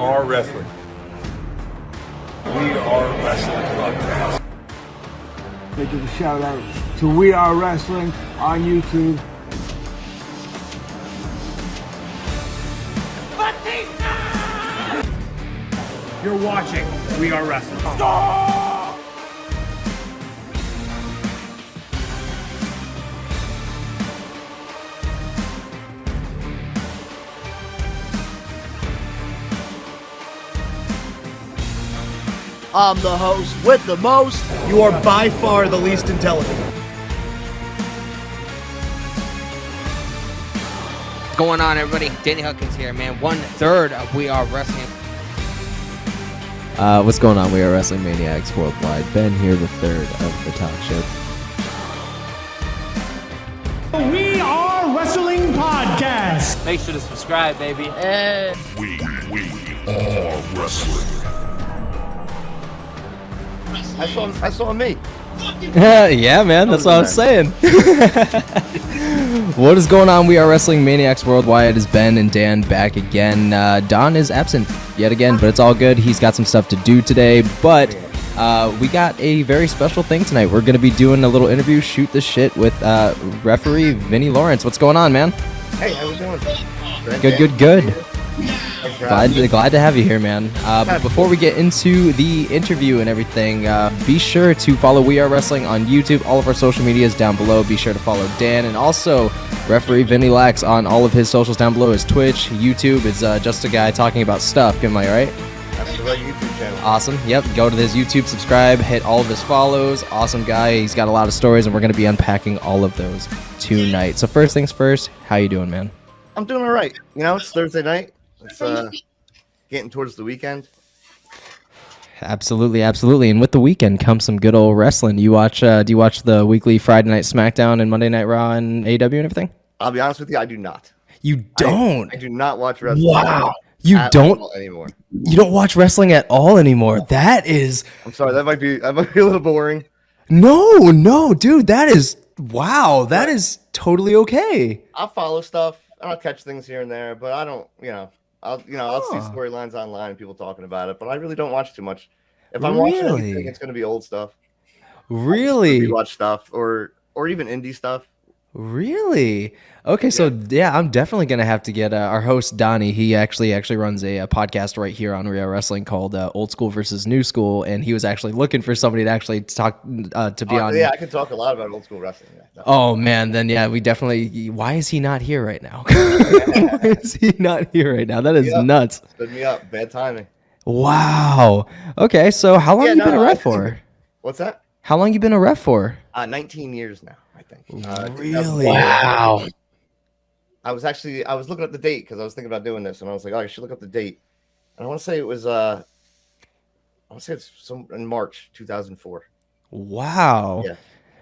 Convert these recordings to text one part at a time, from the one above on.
are wrestling. We are wrestling podcast. They give a shout out to We Are Wrestling on YouTube. You're watching We Are Wrestling. I'm the host with the most. You are by far the least intelligent. What's going on, everybody? Danny Huckins here, man. 1/3 of We Are Wrestling. What's going on? We are Wrestling Maniacs Worldwide. Ben here, the third of the talk show. We Are Wrestling Podcast. Make sure to subscribe, baby. We are wrestling. I saw me. Yeah, man, that's what I was saying. What is going on? We are Wrestling Maniacs Worldwide. It is Ben and Dan back again. Don is absent yet again, but it's all good. He's got some stuff to do today, but we got a very special thing tonight. We're going to be doing a little interview, shoot the shit with referee Vinnie Lawrence. What's going on, man? Hey, how we doing? Good. Glad to have you here, man. But before we get into the interview and everything, be sure to follow We Are Wrestling on YouTube. All of our social media is down below. Be sure to follow Dan and also referee Vinnie LAX on all of his socials down below. His Twitch, YouTube. It's just a guy talking about stuff. Am I right? That's the right YouTube channel. Awesome. Yep. Go to his YouTube, subscribe, hit all of his follows. Awesome guy. He's got a lot of stories, and we're going to be unpacking all of those tonight. So first things first, how you doing, man? I'm doing all right. You know, it's Thursday night. It's getting towards the weekend. Absolutely. And with the weekend comes some good old wrestling. Do you watch the weekly Friday Night SmackDown and Monday Night Raw and AEW and everything? I'll be honest with you, I do not. You don't? I do not watch wrestling. Wow. You don't anymore. You don't watch wrestling at all anymore. That is. I'm sorry. That might be a little boring. No, dude. That is. Wow. That is totally okay. I'll follow stuff. I'll catch things here and there, but I don't. I'll see storylines online, people talking about it, but I really don't watch too much. If I'm watching anything, it's going to be old stuff. Really? Watch stuff or even indie stuff. Really? Okay, so yeah, I'm definitely gonna have to get our host Donnie. He actually runs a podcast right here on Real Wrestling called Old School versus New School, and he was actually looking for somebody to actually talk to be on. Yeah, I can talk a lot about old school wrestling. Yeah, oh man, then yeah, we definitely. Why is he not here right now? Why is he not here right now? That is nuts. Stood me up. Bad timing. Wow. Okay, so how long you been a ref for? What's that? How long you been a ref for? 19 years now. I think. Really? Wow. I was looking up the date because I was thinking about doing this, and I was like, oh, I should look up the date. And I want to say it was it's in March 2004. Wow. Yeah.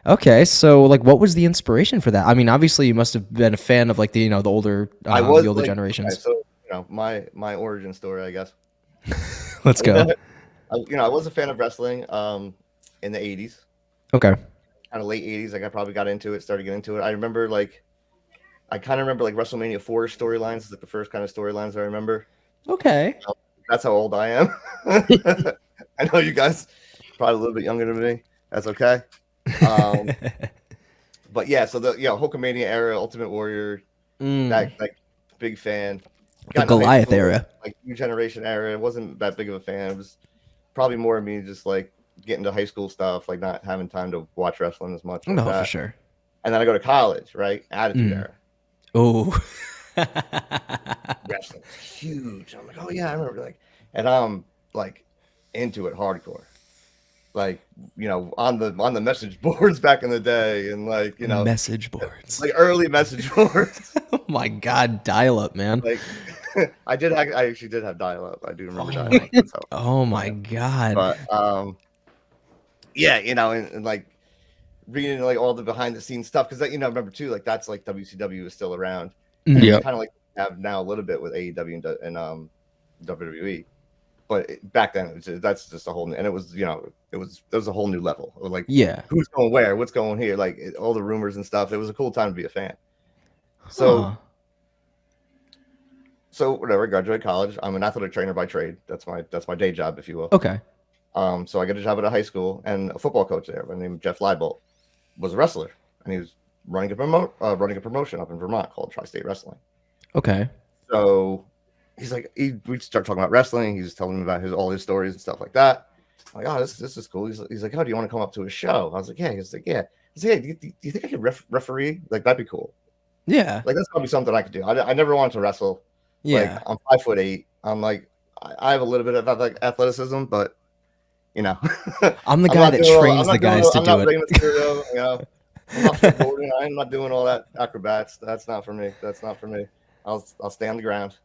Okay, so like, what was the inspiration for that? I mean, obviously, you must have been a fan of like the older the older generations. Okay, so my origin story, I guess. Let's go. I was a fan of wrestling in the 80s. Okay. Kind of late 80s, like I probably got into it, started getting into it. I remember I kind of remember WrestleMania 4 storylines, is like the first kind of storylines I remember. Okay. That's how old I am. I know you guys probably a little bit younger than me. That's okay. But yeah, so the Hulkamania era, Ultimate Warrior, that like big fan. The Goliath era, like New Generation era. Wasn't that big of a fan. It was probably more of me just like getting to high school stuff, like not having time to watch wrestling as much. No, for sure. And then I go to college, right? Attitude era. Oh, wrestling huge. I'm like, oh yeah, I remember and I'm like into it hardcore. Like, on the message boards back in the day, and message boards, like early message boards. Oh my god, dial up, man. Like I actually did have dial up. I do remember dial up. So. Oh my god. But yeah, and like reading like all the behind the scenes stuff, because remember too, like that's like WCW is still around. Yeah, kind of like have now a little bit with AEW and WWE, but back then that's just a whole, and it was it was a whole new level. It was like, who's going where, what's going here, like all the rumors and stuff. It was a cool time to be a fan. So So whatever, I graduated college. I'm an athletic trainer by trade. That's my day job, if you will. Okay. So I get a job at a high school, and a football coach there, by the name of Jeff Leibolt, was a wrestler, and he was running a promotion up in Vermont called Tri-State Wrestling. Okay. So he's like, we start talking about wrestling. He's telling me about all his stories and stuff like that. I'm like, oh, this is cool. He's like, oh, do you want to come up to a show? I was like, yeah. He's like, yeah. He's like, hey, do you think I could referee? Like, that'd be cool. Yeah. Like, that's probably something I could do. I never wanted to wrestle. Yeah. Like, I'm 5'8". I'm like, I have a little bit of athleticism, but you know, I'm the guy that trains the guys to do it. Material, you know, I'm not footboarding. I'm not doing all that acrobats. That's not for me. I'll stay on the ground.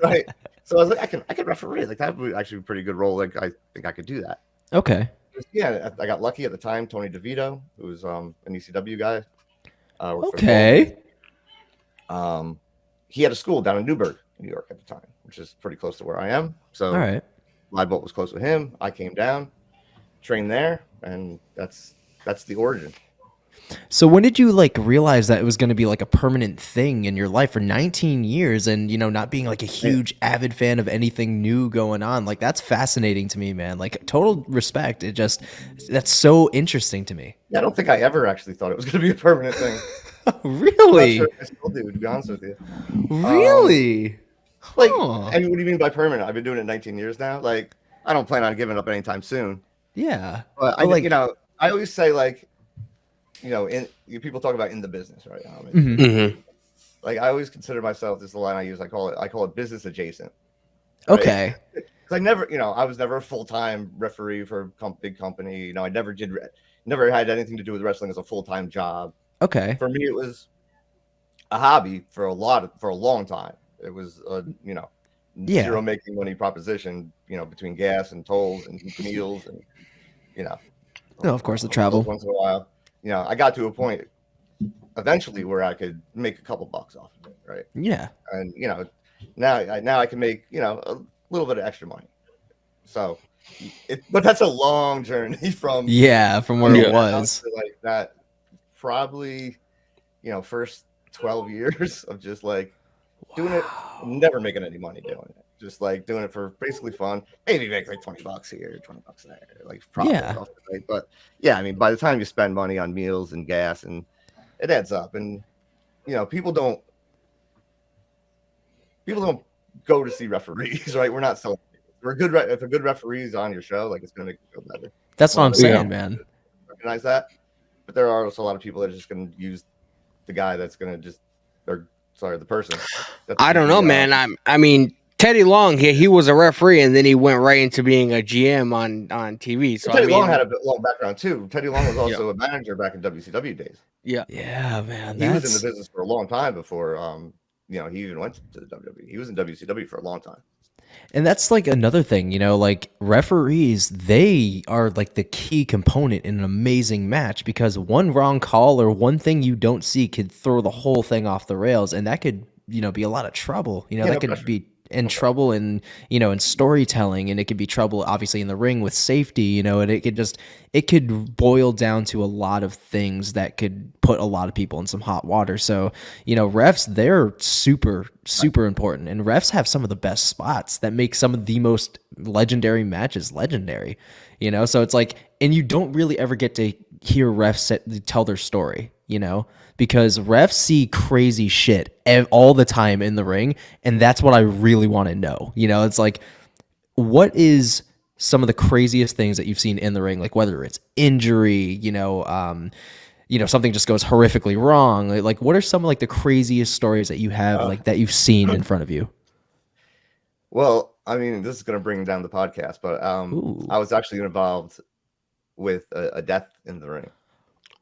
Right. So I was like, I can referee. Like, that would actually be a pretty good role. Like, I think I could do that. Okay. Yeah, I got lucky at the time. Tony DeVito, who was an ECW guy. Okay. He had a school down in Newburgh, New York at the time, which is pretty close to where I am. So all right. Leibolt was close with him. I came down, trained there, and that's the origin. So when did you like realize that it was going to be like a permanent thing in your life for 19 years and, you know, not being like a huge avid fan of anything new going on? Like, that's fascinating to me, man. Like, total respect. That's so interesting to me. Yeah, I don't think I ever actually thought it was going to be a permanent thing. Really? I'm not sure I still do, to be honest with you. Really? Like, I mean, what do you mean by permanent? I've been doing it 19 years now. Like, I don't plan on giving up anytime soon. Yeah. But like, you know, I always say, like, you know, people talk about in the business, right? I mean, like, I always consider myself, this is the line I use, I call it business adjacent. Right? Okay. Because I was never a full-time referee for a big company. You know, I never had anything to do with wrestling as a full-time job. Okay. For me, it was a hobby for a long time. It was you know, zero making money proposition, you know, between gas and tolls and meals and, you know. No, of course, the travel. Once in a while. You know, I got to a point eventually where I could make a couple bucks off of it, right? Yeah. And, you know, now I can make, you know, a little bit of extra money. So, but that's a long journey from where it was. To like that, probably, you know, first 12 years of just like doing it, never making any money doing it. Just like doing it for basically fun. Maybe make like $20 here, $20 there, like profit. Right? But yeah, I mean, by the time you spend money on meals and gas, and it adds up. And you know, people don't go to see referees, right? We're not selling. If a good referee is on your show, like, it's gonna make you feel better. That's what I'm saying, man. Recognize that, but there are also a lot of people that are just gonna use the guy that's gonna the person. I don't know, man. I mean, Teddy Long, he was a referee, and then he went right into being a GM on TV. So Teddy Long had a long background too. Teddy Long was also a manager back in WCW days. Yeah, man. He was in the business for a long time before, you know, he even went to the WWE. He was in WCW for a long time. And that's like another thing, you know, like referees, they are like the key component in an amazing match, because one wrong call or one thing you don't see could throw the whole thing off the rails, and that could, you know, be a lot of trouble. You know, that could be in trouble in, you know, in storytelling, and it could be trouble obviously in the ring with safety, you know, and it could boil down to a lot of things that could put a lot of people in some hot water. So, you know, refs, they're super important, and refs have some of the best spots that make some of the most legendary matches legendary, you know. So it's like, and you don't really ever get to hear refs tell their story, you know, because refs see crazy shit all the time in the ring, and that's what I really want to know. You know, it's like, what is some of the craziest things that you've seen in the ring, like whether it's injury, you know, something just goes horrifically wrong. Like, what are some of like the craziest stories that you have, like that you've seen in front of you? Well, I mean, this is going to bring down the podcast, but I was actually involved with a death in the ring.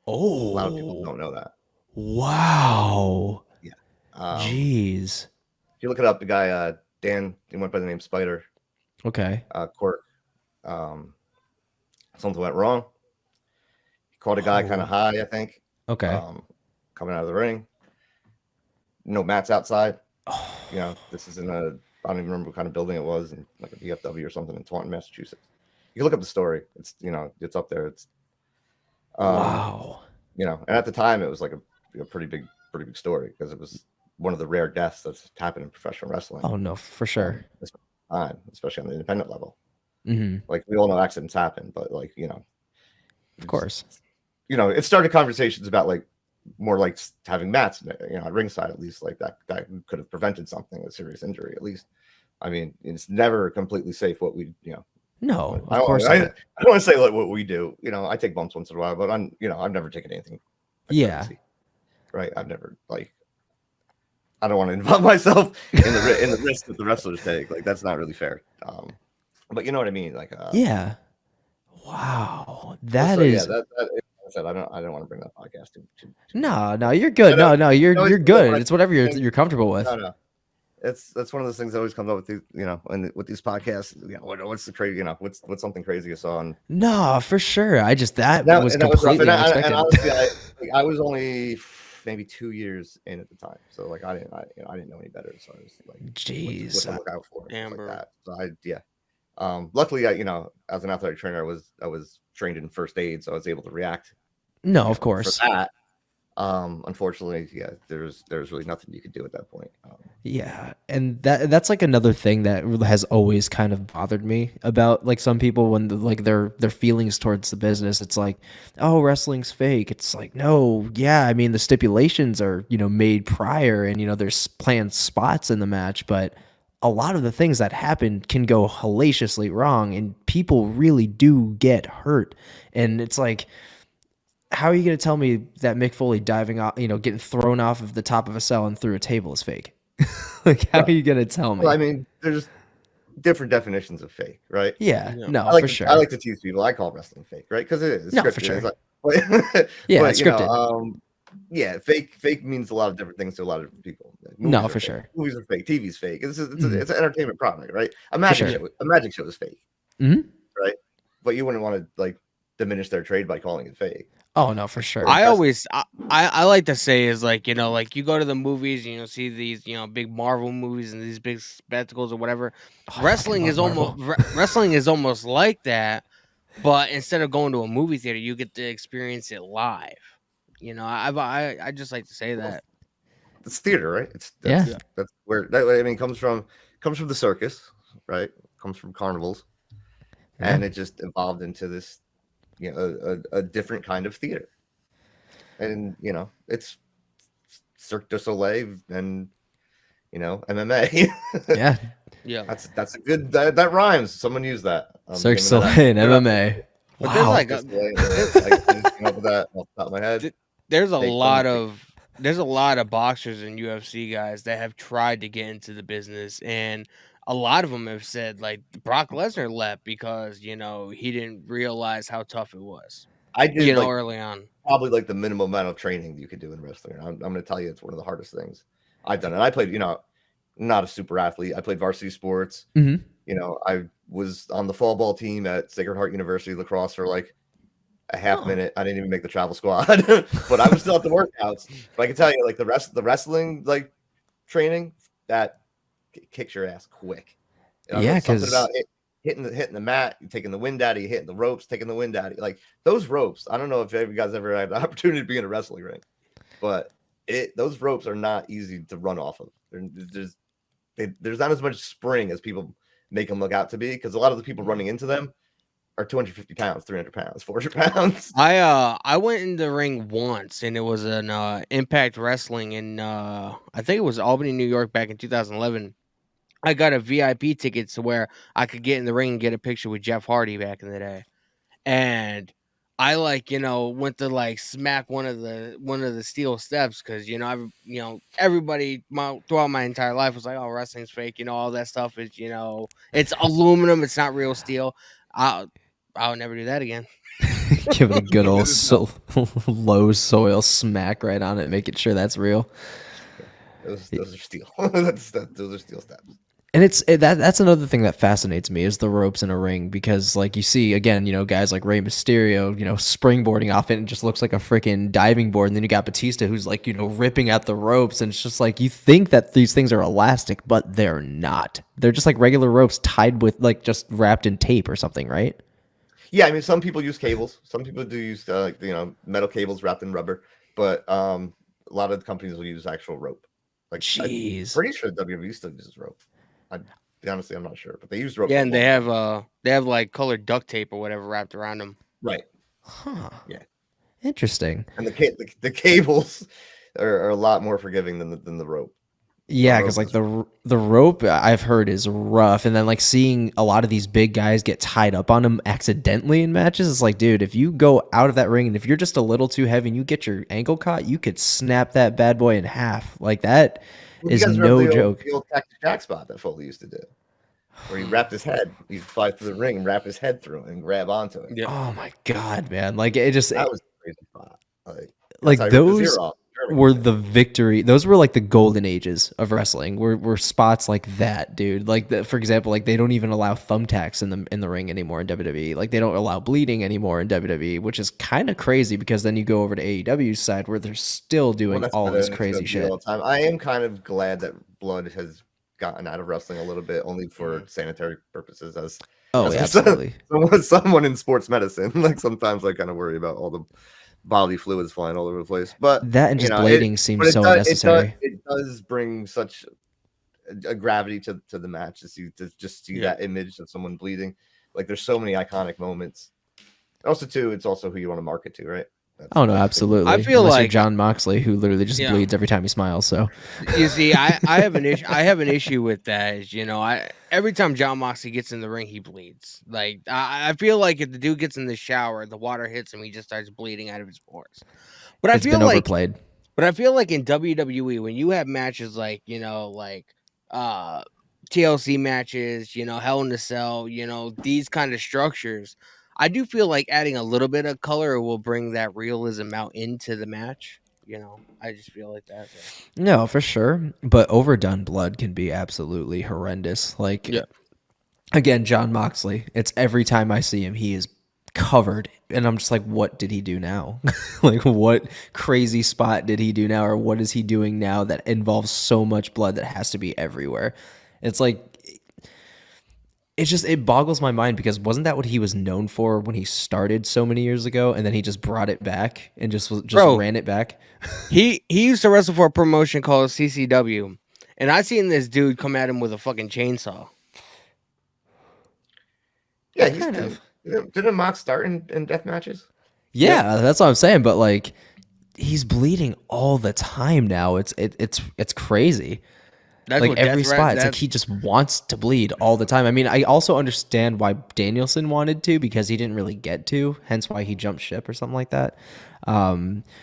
Oh, a lot of people don't know that. Wow. Yeah. Jeez. If you look it up, the guy Dan, he went by the name Spider. Okay. Quirk. Something went wrong. He caught a guy kind of high, I think. Okay. Coming out of the ring. No mats outside. You know, this is I don't even remember what kind of building it was, in like a VFW or something in Taunton, Massachusetts. You can look up the story. It's, you know, it's up there. It's wow. You know, and at the time it was like a pretty big story, because it was one of the rare deaths that's happened in professional wrestling. Oh no, for sure. Especially on the independent level. Mm-hmm. Like we all know accidents happen, but like of course, it started conversations about like more like having mats, at ringside at least, like that could have prevented something, a serious injury at least. I mean, it's never completely safe what we No, I of course. I don't want to say like what we do. I take bumps once in a while, but I've never taken anything. Crazy, right? I've never I don't want to involve myself in the risk that the wrestlers take. Like that's not really fair. But you know what I mean? Like yeah. Wow, that is. Yeah, I said I don't want to bring that podcast to No, you're good. No, you're good. It's whatever you're comfortable with. No. That's one of those things that always comes up with these, and with these podcasts. What's the crazy? What's something crazy you saw on? No, for sure. That was completely unexpected. And honestly, I was only maybe 2 years in at the time, so like I didn't know any better. So I was like, jeez, what to look out for, like Amber. that. So luckily, as an athletic trainer, I was trained in first aid, so I was able to react. No, of course. For that. Unfortunately, there's really nothing you could do at that point. Yeah, and that's like another thing that has always kind of bothered me about like some people when their feelings towards the business. It's like, oh, wrestling's fake. It's like, no, yeah, I mean the stipulations are made prior, and there's planned spots in the match, but a lot of the things that happen can go hellaciously wrong, and people really do get hurt, and it's like, how are you going to tell me that Mick Foley diving off, getting thrown off of the top of a cell and through a table is fake? Like, how are you going to tell me? Well, I mean, there's different definitions of fake, right? Yeah, no, for sure. I like to tease people. I call wrestling fake, right? Because it is no, scripted. for sure. It's scripted. Fake means a lot of different things to a lot of different people. No, for sure. Movies are fake. TV's fake. It's an entertainment product, right? A magic show is fake, right? But you wouldn't want to like diminish their trade by calling it fake. Oh no, for sure. I like to say is like like you go to the movies and see these big Marvel movies and these big spectacles or whatever. Wrestling is almost like that, but instead of going to a movie theater, you get to experience it live. I just like to say that it's theater, right? That's where comes from the circus, right? Comes from carnivals, and it just evolved into this. A different kind of theater, and it's Cirque du Soleil and MMA. yeah. That's a good that rhymes. Someone used that. Cirque du Soleil and MMA. But wow. There's that off the top of my head. There's a lot of boxers and UFC guys that have tried to get into the business, and a lot of them have said like Brock Lesnar left because he didn't realize how tough it was. I did early on. Probably like the minimum amount of training you could do in wrestling. I'm going to tell you, it's one of the hardest things I've done. And I played, not a super athlete. I played varsity sports. Mm-hmm. I was on the fall ball team at Sacred Heart University lacrosse for like a half minute. I didn't even make the travel squad, but I was still at the workouts. But I can tell you, like the wrestling like training that kicks your ass quick. Because about it, hitting the mat, taking the wind out of you, hitting the ropes, taking the wind out of you. Like those ropes. I don't know if you guys ever had the opportunity to be in a wrestling ring, but those ropes are not easy to run off of. There's not as much spring as people make them look out to be, because a lot of the people running into them are 250 pounds, 300 pounds, 400 pounds. I went in the ring once, and it was an Impact Wrestling in I think it was Albany, New York, back in 2011. I got a VIP ticket to where I could get in the ring and get a picture with Jeff Hardy back in the day, and I went to smack one of the steel steps because everybody throughout my entire life was like, oh, wrestling's fake, all that stuff is it's aluminum, it's not real steel. I'll never do that again. Give it a good old low soil smack right on it, making sure that's real. Those are steel. Those are steel steps. And that's another thing that fascinates me is the ropes in a ring, because like you see again, guys like Rey Mysterio, springboarding off it and it just looks like a freaking diving board, and then you got Batista who's like, ripping at the ropes, and it's just like you think that these things are elastic, but they're not. They're just like regular ropes tied with just wrapped in tape or something, right? Yeah, I mean some people use cables. Some people do use metal cables wrapped in rubber, but a lot of companies will use actual rope. Like, Jeez. I'm pretty sure WWE still uses rope. Honestly, I'm not sure, but they use rope. Yeah, and they have like colored duct tape or whatever wrapped around them. Right. Huh. Yeah. Interesting. And the cables are a lot more forgiving than the rope. Yeah, because like the rope I've heard is rough, and then like seeing a lot of these big guys get tied up on them accidentally in matches, it's like, dude, if you go out of that ring and if you're just a little too heavy and you get your ankle caught, you could snap that bad boy in half. Like that is no joke. The old Cactus Jack spot that Foley used to do, where he wrapped his head, he'd fly through the ring and wrap his head through it and grab onto it. Yeah. Oh my god, man! Like it just That was a crazy spot. Like those were the victory. Those were like the golden ages of wrestling. Were spots like that, dude. Like for example, like they don't even allow thumbtacks in the ring anymore in WWE. Like they don't allow bleeding anymore in WWE, which is kind of crazy because then you go over to AEW's side where they're still doing all this crazy shit. All the time. I am kind of glad that blood has gotten out of wrestling a little bit, only for sanitary purposes. As absolutely. Someone in sports medicine, like sometimes I kind of worry about all the bodily fluids flying all over the place, but that and just blading seems so unnecessary. It does bring such a gravity to the match to just see that image of someone bleeding. Like there's so many iconic moments. Also, too, it's also who you want to market to, right? No, absolutely. I feel unless like you're John Moxley, who literally just bleeds every time he smiles. So you see, I have an issue. I have an issue with that. Is, every time John Moxley gets in the ring, he bleeds. Like I feel like if the dude gets in the shower, the water hits him, he just starts bleeding out of his pores. But it's been overplayed. But I feel like in WWE, when you have matches like TLC matches, Hell in a Cell, these kind of structures, I do feel like adding a little bit of color will bring that realism out into the match. I just feel like that. No, for sure. But overdone blood can be absolutely horrendous. Like, again, John Moxley, it's every time I see him, he is covered. And I'm just like, what did he do now? Like, what crazy spot did he do now? Or what is he doing now that involves so much blood that has to be everywhere? It's like, it boggles my mind because wasn't that what he was known for when he started so many years ago, and then he just brought it back and just ran it back? He used to wrestle for a promotion called CCW, and I seen this dude come at him with a fucking chainsaw. Yeah, didn't Mox start in death matches? Yeah, that's what I'm saying. But like, he's bleeding all the time now. It's crazy. That's like every spot, it's like he just wants to bleed all the time. I mean, I also understand why Danielson wanted to, because he didn't really get to, hence why he jumped ship or something like that. I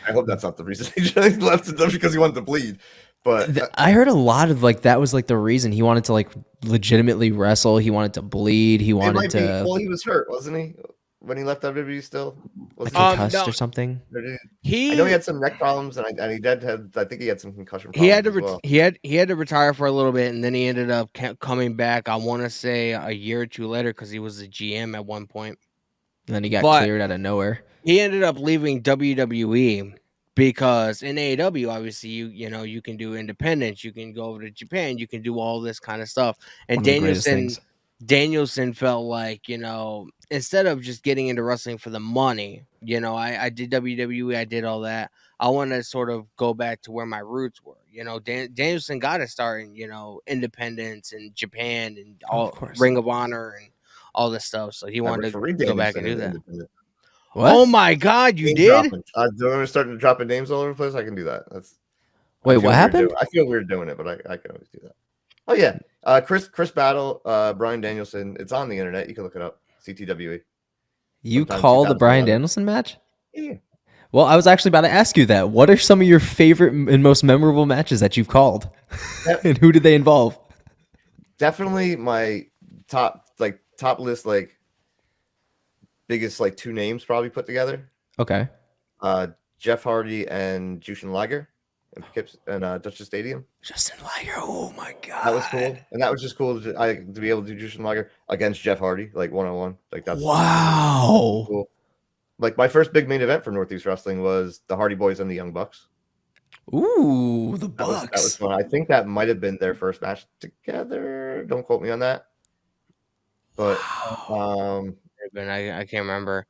hope that's not the reason he left it, because he wanted to bleed. But I heard a lot of like that was like the reason he wanted to like legitimately wrestle. He wanted to bleed. He wanted to. Well, he was hurt, wasn't he? When he left WWE, still was he concussed or something? I know he had some neck problems, and he did have. I think he had some concussion problems. He had to retire for a little bit, and then he ended up coming back. I want to say a year or two later, because he was the GM at one point. And then he got cleared out of nowhere. He ended up leaving WWE because in AEW, obviously, you can do independence, you can go over to Japan, you can do all this kind of stuff, and Danielson felt like, instead of just getting into wrestling for the money, I did WWE, I did all that. I want to sort of go back to where my roots were. Danielson got to start in, independence in Japan and all Ring of Honor and all this stuff. So he wanted to go back and do that. What? Oh my God, you did? We're starting to dropping names all over the place. I can do that. Wait, what happened? I feel weird doing it, but I can always do that. Oh yeah. Chris Battle, Bryan Danielson. It's on the internet. You can look it up. CTWE. You called the Bryan Danielson match? Yeah. Well, I was actually about to ask you that. What are some of your favorite and most memorable matches that you've called? And who did they involve? Definitely my top list, biggest two names probably put together. Okay. Jeff Hardy and Jushin Liger and Dutchess Stadium. Justin Liger, oh my God, that was cool, and that was just cool to be able to do Jushin Liger against Jeff Hardy, one-on-one. That's wow. Cool. My first big main event for Northeast Wrestling was the Hardy Boys and the Young Bucks. Ooh, the Bucks. That was fun. I think that might have been their first match together. Don't quote me on that. But I can't remember.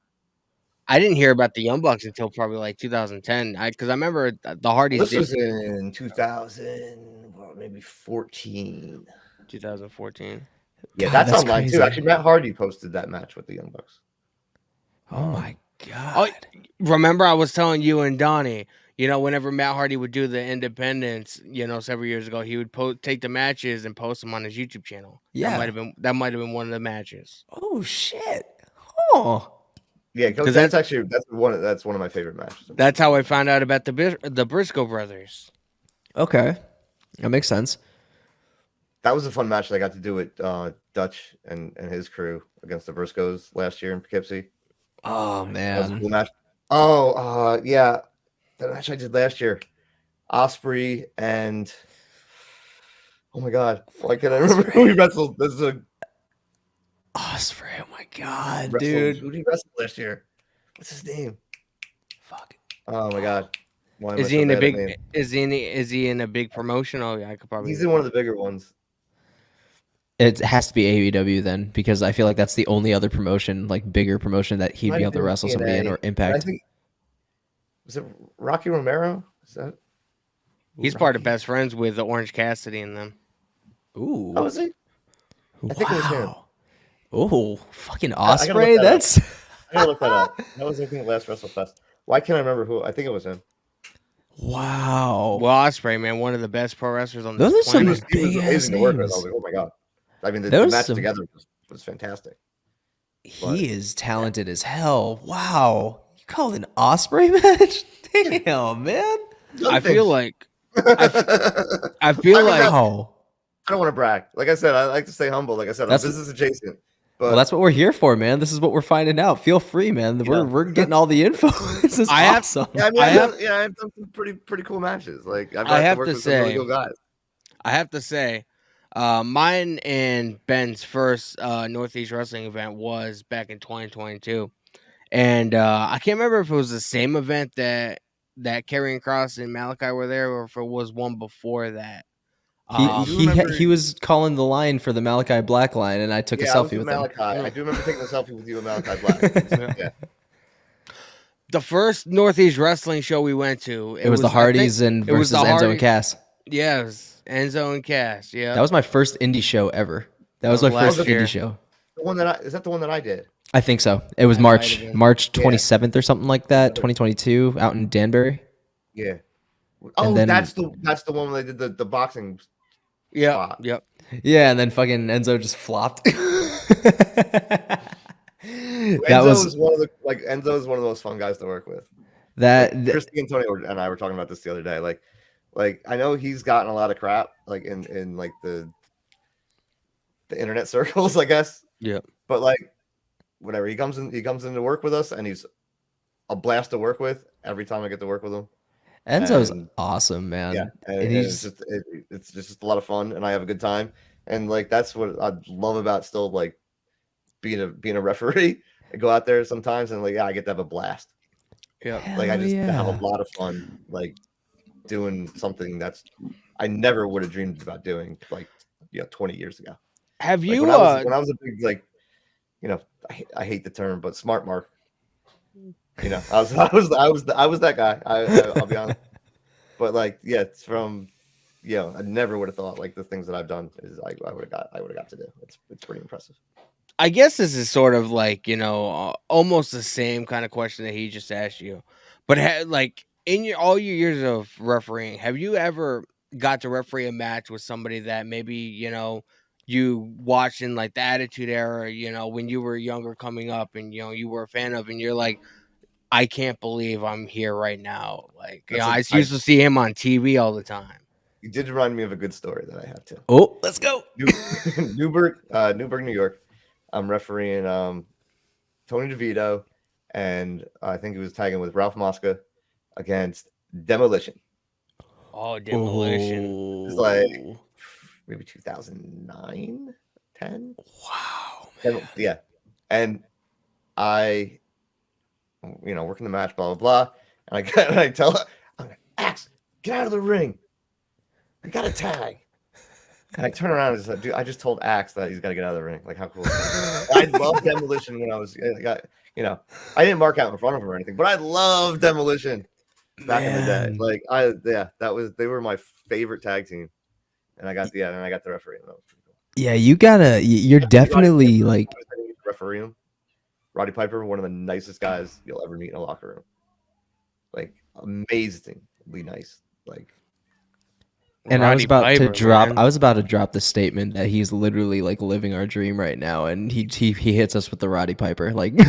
I didn't hear about the Young Bucks until probably like 2010. Because I remember the Hardys This did was in 2000, well, maybe 14. 2014. Yeah, God, that's that's online crazy. too. Actually, Matt Hardy posted that match with the Young Bucks. Oh my Oh, god. remember I was telling you and Donnie, whenever Matt Hardy would do the Independence, several years ago, he would take the matches and post them on his YouTube channel. Yeah. That might have been one of the matches. Oh shit. Oh. Yeah, Because that's one of my favorite matches. that's how I found out about the Briscoe brothers. Okay. That makes sense. That was a fun match that I got to do with Dutch and his crew against the Briscoes last year in Poughkeepsie. Oh That was a man. cool match. Oh, yeah. That match I did last year. Osprey and oh my god. Why can't I remember who he wrestled? This is a Osprey. Oh my god, wrestled, dude. who did he wrestle last year? What's his name? Fuck. Oh my god. Why am I Is he so in a bad at big? names? Is he in a big promotion? Oh yeah, I could probably. He's in one of the bigger ones. It has to be AEW then, because I feel like that's the only other promotion, like bigger promotion, that he'd Might be have able to been wrestle somebody in, TNA, or but I Impact. think was it Rocky Romero? Is that He's part of best friends with the Orange Cassidy and them. Ooh. oh, is he? I think it was him. Oh, fucking I gotta look Osprey. that up. That's I gotta look that up. That was I think last WrestleFest. Why can't I remember who? I think it was him. wow. Well, Osprey, man, one of the best pro wrestlers on Those this are some planet. He was big-ass amazing to work with. I names. was like, oh my god. I mean, the Those match some- together was fantastic. He is talented as hell. Wow. You called an Osprey match? Damn, man. I feel like I feel I mean, like Wow. I don't want to brag. Like I said, I like to stay humble. Like I said, I'm That's- business adjacent. But Well, that's what we're here for, man. This is what we're finding out. Feel free, man. We're getting all the info. This is I have- awesome. yeah, I mean, I I've done some pretty cool matches. Like I've got I have work to with some really say- cool guys. I have to say, mine and Ben's first Northeast Wrestling event was back in 2022, and I can't remember if it was the same event that Karrion Kross and Malachi were there, or if it was one before that. He was calling the line for the Malachi Black line, and I took a Yeah, I was selfie with him. Malachi. I do remember taking a selfie with you and Malachi Black. Yeah. The first Northeast Wrestling show we went to, It was the Hardys and it was versus the Enzo and Hardys- Cass. Yes, Enzo and Cass. Yeah, That was my first indie show ever. That was my last first year. indie show. The one is that the one that I did? I think so. It was That might March have been. March 27th or something like that, 2022, out in Danbury. Yeah. Oh, then- that's the one where they did the boxing. yeah, spot. yep. Yeah, and then fucking Enzo just flopped. Enzo That was is one of the most fun guys to work with. that. Christy Antonio and I were talking about this the other day. Like I know he's gotten a lot of crap, like in like the internet circles, I guess. Yeah. But like, whatever, he comes in to work with us, and he's a blast to work with every time I get to work with him. Enzo's and- awesome, man. Yeah, and he's- it's just a lot of fun, and I have a good time, and like that's what I love about still like being a referee. I go out there sometimes, and like I get to have a blast. Yeah. Like I Hell just have yeah. a lot of fun, like doing something I never would have dreamed about doing, like 20 years ago. Have Like, you? when I was a big I hate the term, but smart mark. I was that guy. I'll be honest. But like, yeah, it's from I never would have thought like the things that I've done is I would have got to do. It's pretty impressive. I guess this is sort of like almost the same kind of question that he just asked you, but like in all your years of refereeing, have you ever got to referee a match with somebody that maybe you watched in like the Attitude Era, when you were younger coming up, and you were a fan of, and you're like, I can't believe I'm here right now. Like I used to see him on TV all the time. You did remind me of a good story that I have too. Oh, let's go. Newburgh, New York. I'm refereeing Tony DeVito, and I think he was tagging with Ralph Mosca against Demolition. Oh, Demolition. It's like maybe 2009, 10. Wow. Yeah, and I, working the match, blah blah blah, and I tell her, I'm like, Axe, get out of the ring. You got a tag. And I turn around and just like, dude, I just told Axe that he's got to get out of the ring. Like, how cool is that? I love Demolition when I was, you know, I didn't mark out in front of him or anything, but I love Demolition back in the day. Like, they were my favorite tag team. And I got the referee. That was pretty cool. Yeah, you're definitely like referee him. Roddy Piper, one of the nicest guys you'll ever meet in a locker room. Like, amazingly nice. Like, and Roddy I was about Piper, to drop. man. I was about to drop the statement that he's literally like living our dream right now, and he hits us with the Roddy Piper. Like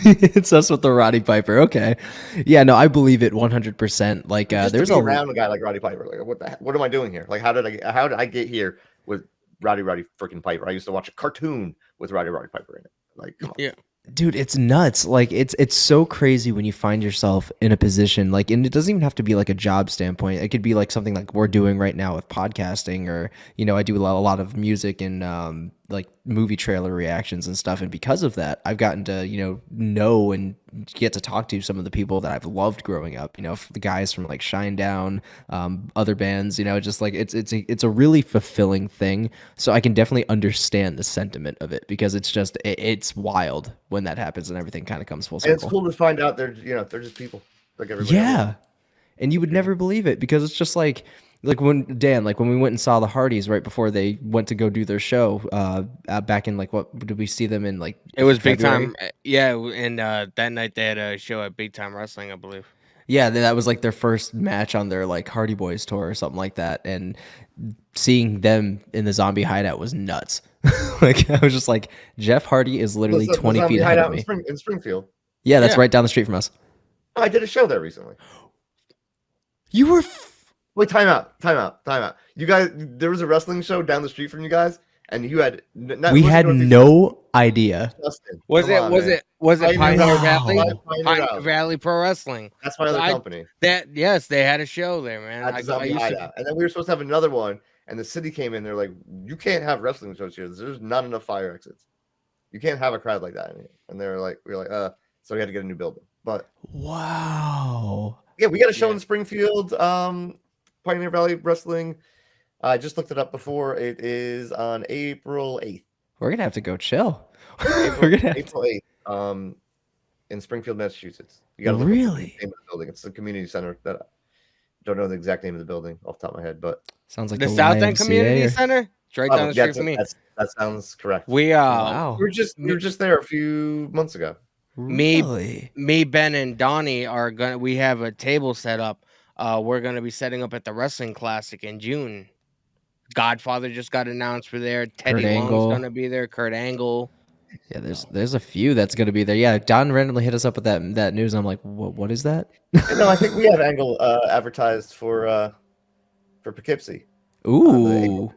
he hits us with the Roddy Piper. Okay, yeah, no, I believe it 100%. Like there's around a guy like Roddy Piper. Like, what am I doing here? Like, how did I get here with Roddy freaking Piper? I used to watch a cartoon with Roddy Piper in it. Like, come on. Yeah. Dude, it's nuts. Like it's so crazy when you find yourself in a position like, and it doesn't even have to be like a job standpoint. It could be like something like we're doing right now with podcasting, or I do a lot of music and like movie trailer reactions and stuff. And because of that, I've gotten to know and get to talk to some of the people that I've loved growing up. The guys from like Shinedown, other bands. Just like it's a really fulfilling thing. So I can definitely understand the sentiment of it, because it's just it's wild when that happens and everything kind of comes full circle. And it's cool to find out they're just people like everybody. Yeah, else. And you would never believe it, because it's just like when we went and saw the Hardys right before they went to go do their show back in, like, what did we see them in, like, It was February? Big Time. Yeah, and that night they had a show at Big Time Wrestling, I believe. Yeah, that was like their first match on their like Hardy Boys tour or something like that, and seeing them in the Zombie Hideout was nuts. Like, I was just like, Jeff Hardy is literally 20 feet ahead of me. In Springfield. Yeah, that's right down the street from us. I did a show there recently. You were wait, time out. You guys, there was a wrestling show down the street from you guys, and you had we had no idea. Was it Pioneer Valley? Pioneer Valley Pro Wrestling. That's my other company. Yes, they had a show there, man. And then we were supposed to have another one, and the city came in. They're like, "You can't have wrestling shows here. There's not enough fire exits. You can't have a crowd like that in here." And we were like, so we had to get a new building. But wow, yeah, we got a show in Springfield, Pioneer Valley Wrestling. I just looked it up before. It is on April 8th. We're gonna have to go chill. April 8th, in Springfield, Massachusetts. You got to look up the name of the building. It's the community center. That I don't know the exact name of the building off the top of my head, but sounds like the South End Community Center. It's right down the street from me. That sounds correct. We were just there a few months ago. Really? Me, Ben, and Donnie are gonna. We have a table set up. We're gonna be setting up at the Wrestling Classic in June. Godfather just got announced for there. Teddy Long's gonna be there. Kurt Angle. Yeah, there's a few that's gonna be there. Yeah, Don randomly hit us up with that news. And I'm like, what is that? No, I think we have Angle advertised for Poughkeepsie. Ooh,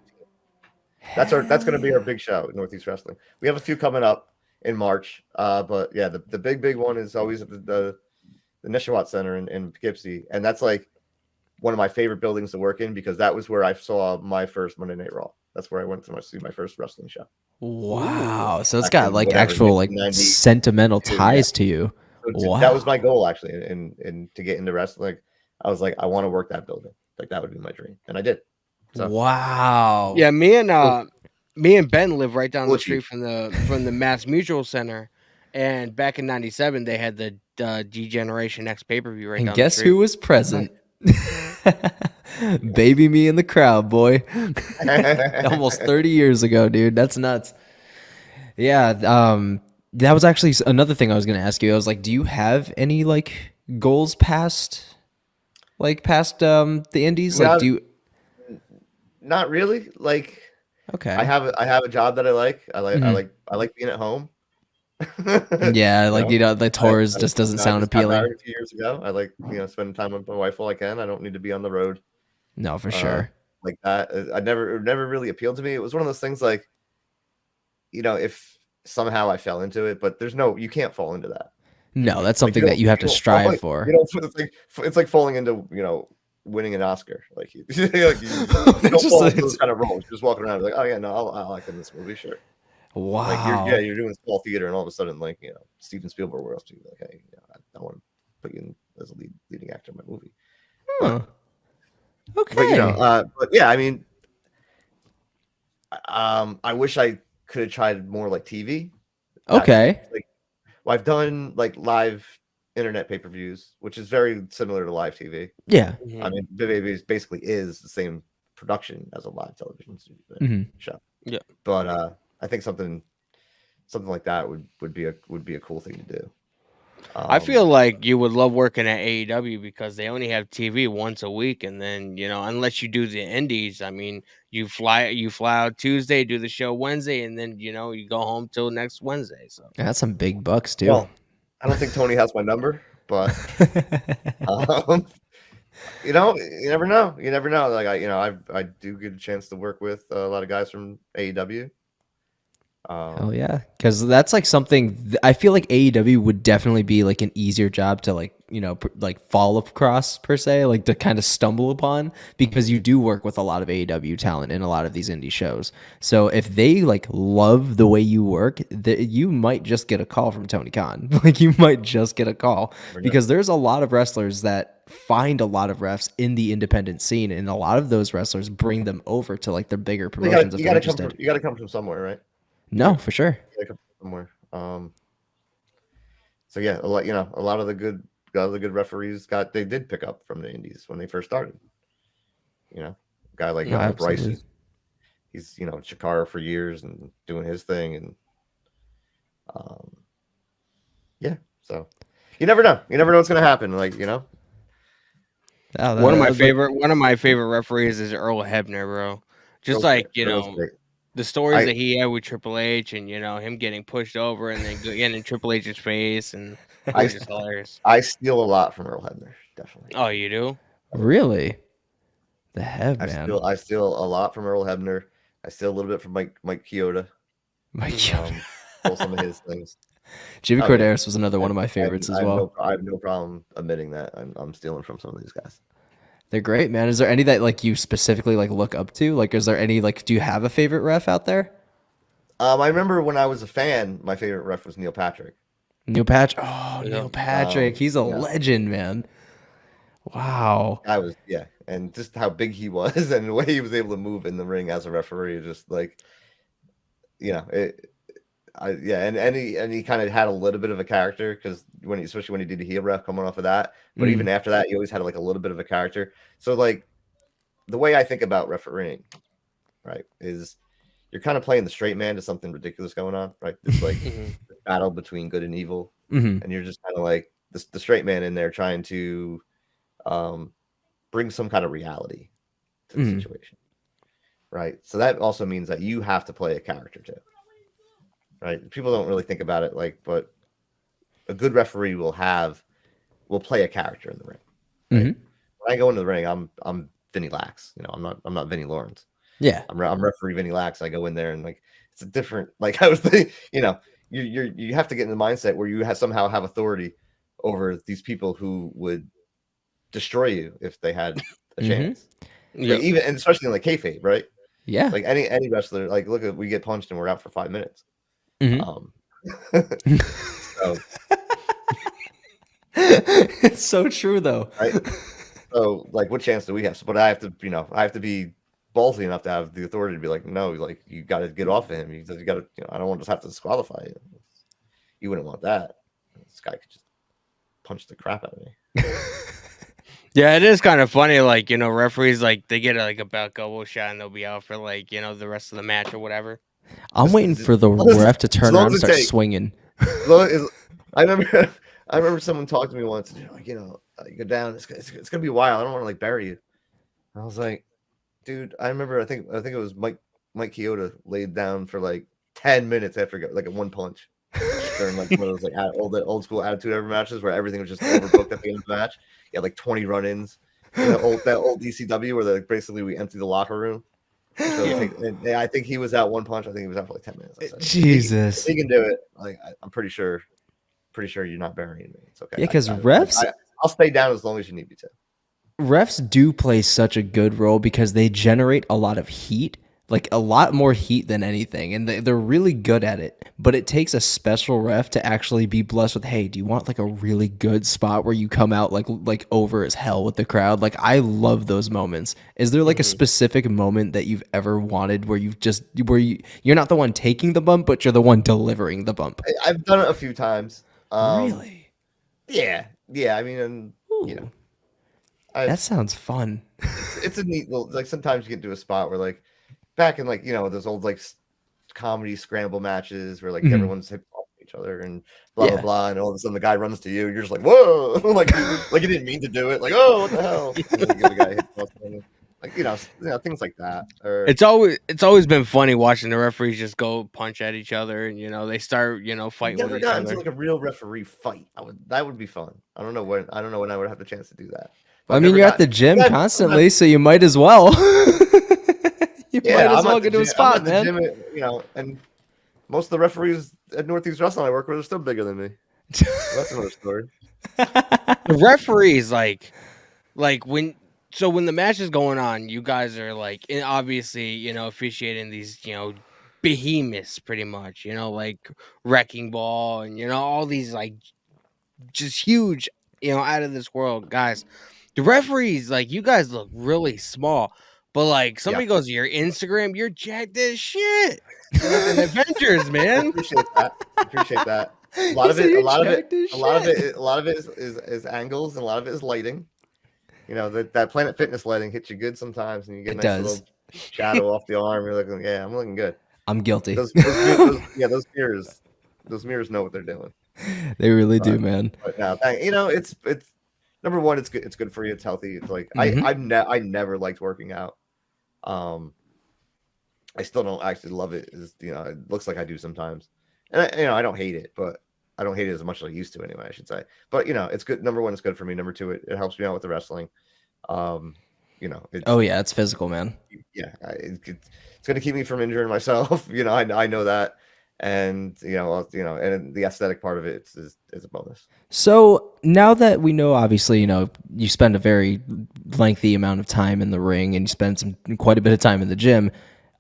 that's gonna be our big show at Northeast Wrestling. We have a few coming up in March, but yeah, the big one is always the Neshawat Center in Poughkeepsie, and that's like one of my favorite buildings to work in, because that was where I saw my first Monday Night Raw. That's where I went to see my first wrestling show. Wow! So it's got like actual like sentimental ties to you. So that was my goal actually, in to get into wrestling. I was like, I want to work that building. Like, that would be my dream, and I did. So. Wow! Yeah, me and Ben live right down the street from the Mass Mutual Center, and back in '97 they had the G-Generation X pay-per-view right down the street. And guess who was present? Baby me in the crowd, boy. Almost 30 years ago, dude. That's nuts. Yeah, that was actually another thing I was going to ask you. I was like, do you have any like goals past the indies? Like, do you? Not really. Like, okay. I have a job that I like. I like being at home. Yeah, like the tours just doesn't sound appealing. I got married a few years ago. I like spending time with my wife while I can. I don't need to be on the road. No, for sure. Like that, it never really appealed to me. It was one of those things like, if somehow I fell into it, but you can't fall into that. No, that's something that you have to strive for. It's like falling into winning an Oscar. Like you don't fall into those kind of roles. You're just walking around like, oh yeah, no, I'll act in this movie, sure. Wow. Like you're doing small theater, and all of a sudden, like, Steven Spielberg, where else do you like, hey, I want to put you in as a leading actor in my movie. Huh. Okay. But yeah, I mean, I wish I could have tried more like TV. Okay. Well, I've done like live internet pay-per-views, which is very similar to live TV. Yeah. Mhm. I mean, it basically is the same production as a live television show. Yeah. But I think something like that would be a cool thing to do. I feel like you would love working at AEW because they only have TV once a week, and then unless you do the indies, I mean, you fly out Tuesday, do the show Wednesday, and then you go home till next Wednesday. So That's some big bucks too. Well, I don't think Tony has my number, but you never know. You never know. Like I do get a chance to work with a lot of guys from AEW. Hell yeah, because that's like something I feel like AEW would definitely be like an easier job to like like fall across per se, like to kind of stumble upon, because you do work with a lot of AEW talent in a lot of these indie shows. So if they like love the way you work, you might just get a call from Tony Khan. Like you might just get a call because there's a lot of wrestlers that find a lot of refs in the independent scene, and a lot of those wrestlers bring them over to like their bigger promotions. You got to come from somewhere, right? No, for sure. Somewhere. So yeah, a lot of the good referees they did pick up from the indies when they first started. A guy like Bryce, he's Chikara for years and doing his thing, and yeah. So you never know. You never know what's gonna happen. Like one of my favorite referees is Earl Hebner, bro. Just the stories that he had with Triple H, and him getting pushed over and then getting in Triple H's face, and it's just hilarious. I steal a lot from Earl Hebner, definitely. Oh, you do? Really? The Heb, man. I steal a lot from Earl Hebner. I steal a little bit from Mike Chioda. Mike Chioda. Stole some of his things. Jimmy Corderas was another one of my favorites as well. I have no problem admitting that I'm stealing from some of these guys. They're great, man. Is there any that like you specifically like look up to? Like, is there any like? Do you have a favorite ref out there? I remember when I was a fan, my favorite ref was Neil Patrick. Neil Patrick. Oh, Neil Patrick. He's a legend, man. Wow. And just how big he was and the way he was able to move in the ring as a referee, just like, and he kind of had a little bit of a character, because especially when he did the heel ref coming off of that, but even after that, he always had like a little bit of a character. So like the way I think about refereeing, right, is you're kind of playing the straight man to something ridiculous going on, right? It's like battle between good and evil, and you're just kind of like the straight man in there trying to bring some kind of reality to the situation, right? So that also means that you have to play a character too. Right, people don't really think about it, but a good referee will play a character in the ring. Right? When I go into the ring, I'm Vinnie Lax. I'm not Vinnie Lawrence. Yeah, I'm referee Vinnie Lax. I go in there and like it's a different. Like I was thinking, you have to get in the mindset where you somehow have authority over these people who would destroy you if they had a chance. Yeah, like, even and especially in like kayfabe, right? Yeah, like any wrestler, like we get punched and we're out for 5 minutes. So. It's so true though. Right? So like what chance do we have? But I have to be ballsy enough to have the authority to be like, no, like you got to get off of him. You got to, I don't want to have to disqualify you. You wouldn't want that. This guy could just punch the crap out of me. Yeah, it is kind of funny. Like, referees, like they get like a back elbow shot and they'll be out for like, the rest of the match or whatever. I'm waiting for the ref to turn around and start swinging. I remember someone talked to me once, and like, you go down. It's gonna be a while. I don't want to like bury you. I was like, dude, I remember. I think it was Mike Chioda laid down for like 10 minutes after like a one punch during like one of those like old school Attitude Era matches where everything was just overbooked at the end of the match. You had like 20 run-ins. That old ECW where basically we emptied the locker room. So I think he was out one punch. I think he was out for like 10 minutes. Jesus, he can do it. Like I'm pretty sure you're not burying me. It's okay. Yeah, because refs, I'll stay down as long as you need me to. Refs do play such a good role because they generate a lot of heat. like a lot more heat than anything, and they're really good at it. But it takes a special ref to actually be blessed with, hey, do you want like a really good spot where you come out like over as hell with the crowd? Like I love those moments. Is there like a specific moment that you've ever wanted where you're not the one taking the bump, but you're the one delivering the bump? I've done it a few times. Really? Yeah. I mean, and you know, that sounds fun. It's a neat little, like sometimes you get to a spot where like back in like, you know, those old like comedy scramble matches where like everyone's hip each other and blah blah blah, and all of a sudden the guy runs to you, you're just like, whoa, like you didn't mean to do it, like, oh, what the hell? The guy hit like you know things like that. Or it's always been funny watching the referees just go punch at each other, and they start fighting with each other. Into like a real referee fight. That would be fun. I don't know when I would have the chance to do that. I mean, you're at the gym constantly, so you might as well. You might as well get to a spot, man. Gym, and most of the referees at Northeast Wrestling I work with are still bigger than me. That's another story. The referees, like when the match is going on, you guys are like, obviously, officiating these, behemoths, pretty much, like Wrecking Ball and all these like just huge, out of this world guys. The referees, like, you guys look really small, but like somebody goes to your Instagram, you're jacked as shit. The Avengers, man. Appreciate that. A lot of it is angles, and a lot of it is lighting. That Planet Fitness lighting hits you good sometimes, and you get a nice little shadow off the arm. You're like, yeah, I'm looking good. I'm guilty. Those mirrors know what they're doing. They really do, man. But now, it's number one, it's good. It's good for you. It's healthy. It's like I never liked working out. I still don't actually love it. It looks like I do sometimes, and I don't hate it, but I don't hate it as much as I used to anyway, I should say. But it's good. Number one, it's good for me. Number two, it helps me out with the wrestling. It's physical, man. Yeah, it's going to keep me from injuring myself. I know that. And and the aesthetic part of it is a bonus. So now that we know, obviously, you spend a very lengthy amount of time in the ring, and you spend quite a bit of time in the gym.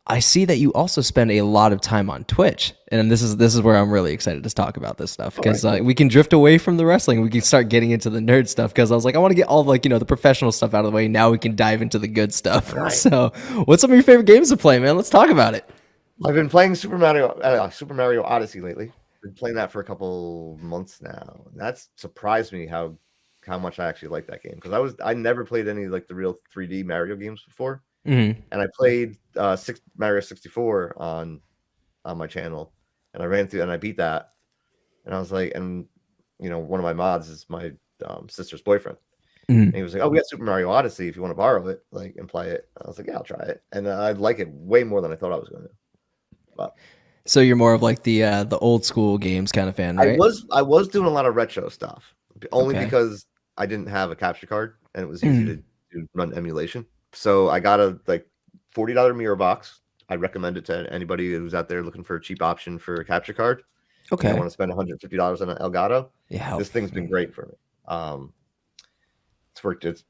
I see that you also spend a lot of time on Twitch, and this is where I'm really excited to talk about this stuff, because we can drift away from the wrestling. We can start getting into the nerd stuff, because I was like, I want to get all the professional stuff out of the way. Now we can dive into the good stuff. Right. So, what's some of your favorite games to play, man? Let's talk about it. I've been playing Super Mario Odyssey lately. Been playing that for a couple months now. And that's surprised me how much I actually like that game, because I never played any like the real 3D Mario games before. And I played Mario 64 on my channel, and I ran through and I beat that, and I was like, and one of my mods is my sister's boyfriend, and he was like, oh, we got Super Mario Odyssey if you want to borrow it, like, and play it. I was like, yeah, I'll try it, and I like it way more than I thought I was going to. But so you're more of like the old school games kind of fan, right? I was doing a lot of retro stuff, only because I didn't have a capture card, and it was easy to run emulation. So I got a $40 mirror box. I recommend it to anybody who's out there looking for a cheap option for a capture card. Okay. I want to spend $150 on an Elgato. Yeah, this thing's been great for me. It's worked. It's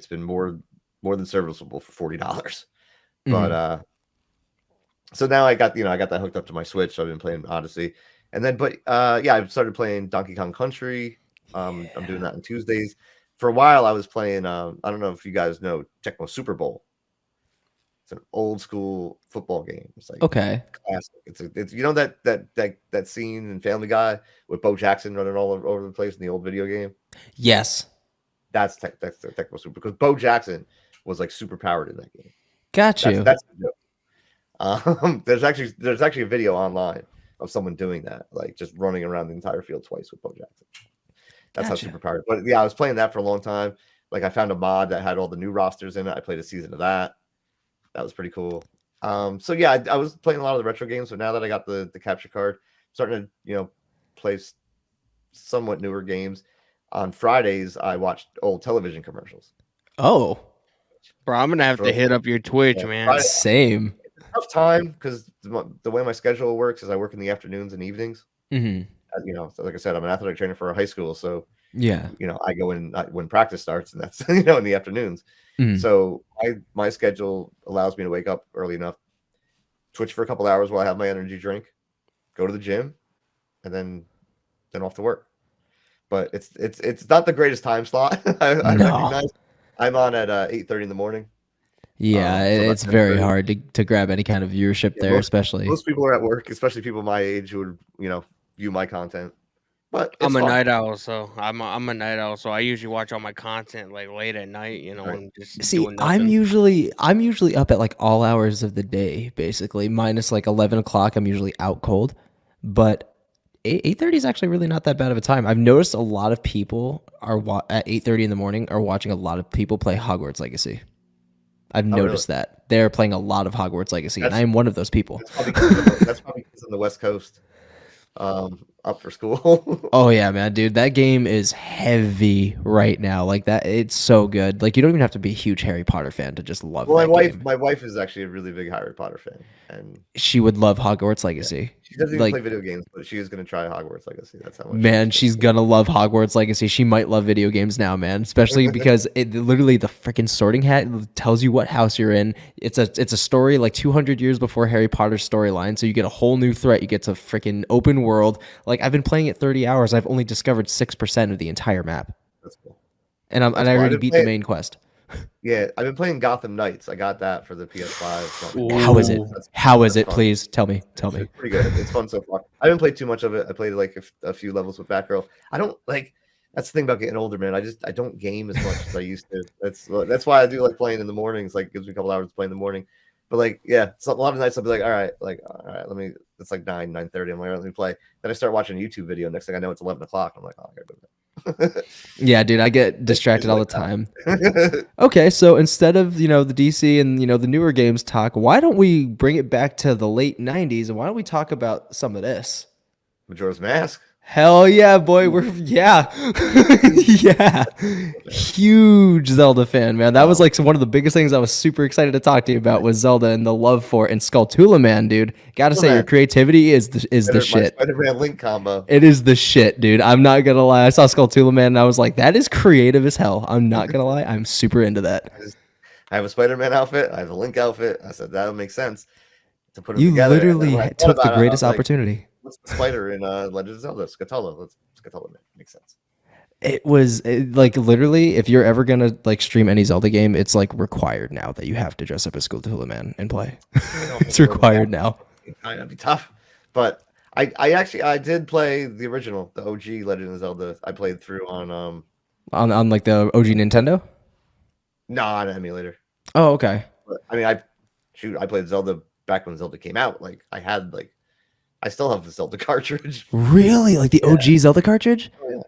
been more than serviceable for $40. But so now I got that hooked up to my Switch. So I've been playing Odyssey, and then I've started playing Donkey Kong Country. I'm doing that on Tuesdays. For a while, I was playing. I don't know if you guys know Tecmo Super Bowl. It's an old school football game. It's like classic. It's that scene in Family Guy with Bo Jackson running all over the place in the old video game. Yes, that's the Tecmo Super, because Bo Jackson was like super powered in that game. Got you. That's the joke. There's actually a video online of someone doing that, like just running around the entire field twice with Bo Jackson. That's how super powered. But yeah, I was playing that for a long time. Like, I found a mod that had all the new rosters in it. I played a season of that. That was pretty cool. So yeah, I was playing a lot of the retro games. So now that I got the capture card, I'm starting to play somewhat newer games. On Fridays, I watched old television commercials. Oh, bro, I'm gonna have to hit up your Twitch, man. Friday, same. It's a tough time because the way my schedule works is I work in the afternoons and evenings. So like I said, I'm an athletic trainer for a high school, so Yeah. I go in when practice starts, and that's in the afternoons. So my schedule allows me to wake up early enough, Twitch for a couple hours while I have my energy drink, go to the gym, and then off to work. But it's not the greatest time slot. I recognize. I'm on at 8:30 in the morning. Yeah, it's very hard to grab any kind of viewership there, especially. Most people are at work, especially people my age who would view my content. But I'm a night owl, so I'm a night owl, so I usually watch all my content like late at night, and just doing nothing. I'm usually up at like all hours of the day, basically, minus like 11 o'clock. I'm usually out cold, but 8:30 is actually really not that bad of a time. I've noticed a lot of people are at 8:30 in the morning are watching a lot of people play Hogwarts Legacy. I've noticed that they're playing a lot of Hogwarts Legacy, and I am one of those people. That's probably because on the West Coast. Up for school. Oh yeah, man, dude, that game is heavy right now. Like that, it's so good. Like you don't even have to be a huge Harry Potter fan to just love. Well, my wife is actually a really big Harry Potter fan, and she would love Hogwarts Legacy. She doesn't even play video games, but she is going to try Hogwarts Legacy. That's how much. Man, she's gonna love Hogwarts Legacy. She might love video games now, man. Especially because it literally the freaking Sorting Hat tells you what house you're in. It's a story like 200 years before Harry Potter's storyline. So you get a whole new threat. You get to freaking open world. Like I've been playing it 30 hours. I've only discovered 6% of the entire map. That's cool. And I already beat the main quest. Yeah, I've been playing Gotham Knights. I got that for the PS5. How is it? How is it? Fun. Please tell me. Tell me. It's pretty good. It's fun so far. I haven't played too much of it. I played like a few levels with Batgirl. I don't like. That's the thing about getting older, man. I don't game as much as I used to. That's why I do like playing in the mornings. Like gives me a couple hours to play in the morning. But like, yeah, so a lot of nights I'll be like, all right, let me. It's like 9:30. I'm like, let me play. Then I start watching a YouTube video. Next thing I know, it's 11 o'clock. I'm like, oh, I gotta go to bed. Yeah, dude, I get distracted all the time. Okay, so instead of the DC and the newer games talk, why don't we bring it back to the late 90s and why don't we talk about some of this? Majora's Mask. Hell yeah, boy. Yeah. Huge Zelda fan, man. That was like one of the biggest things I was super excited to talk to you about was Zelda and the love for it. And Skulltula, man, dude. Gotta say, your creativity is the shit. Spider-Man Link combo. It is the shit, dude. I'm not gonna lie. I saw Skulltula, man, and I was like, that is creative as hell. I'm not gonna lie. I'm super into that. I have a Spider-Man outfit. I have a Link outfit. I said, that'll make sense to put them you together. You literally took the greatest opportunity. What's the spider in Legend of Zelda? Scatola. Scatola makes sense. It was like literally, if you're ever gonna like stream any Zelda game, it's like required now that you have to dress up as Skulltula Man and play. It's required now. That'd be tough, but I did play the original, the OG Legend of Zelda. I played through on like the OG Nintendo. No, on an emulator. Oh, okay. But, I mean, I played Zelda back when Zelda came out. Like I still have the Zelda cartridge. Really? Like the OG Zelda cartridge? Oh, yeah.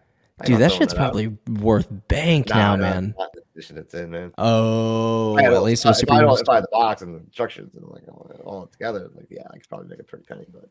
Dude, that shit's probably worth bank now, man. Not the edition it's in, man. Oh, at least it was super. If I had the box and the instructions and like all together, like I could probably make a pretty penny, but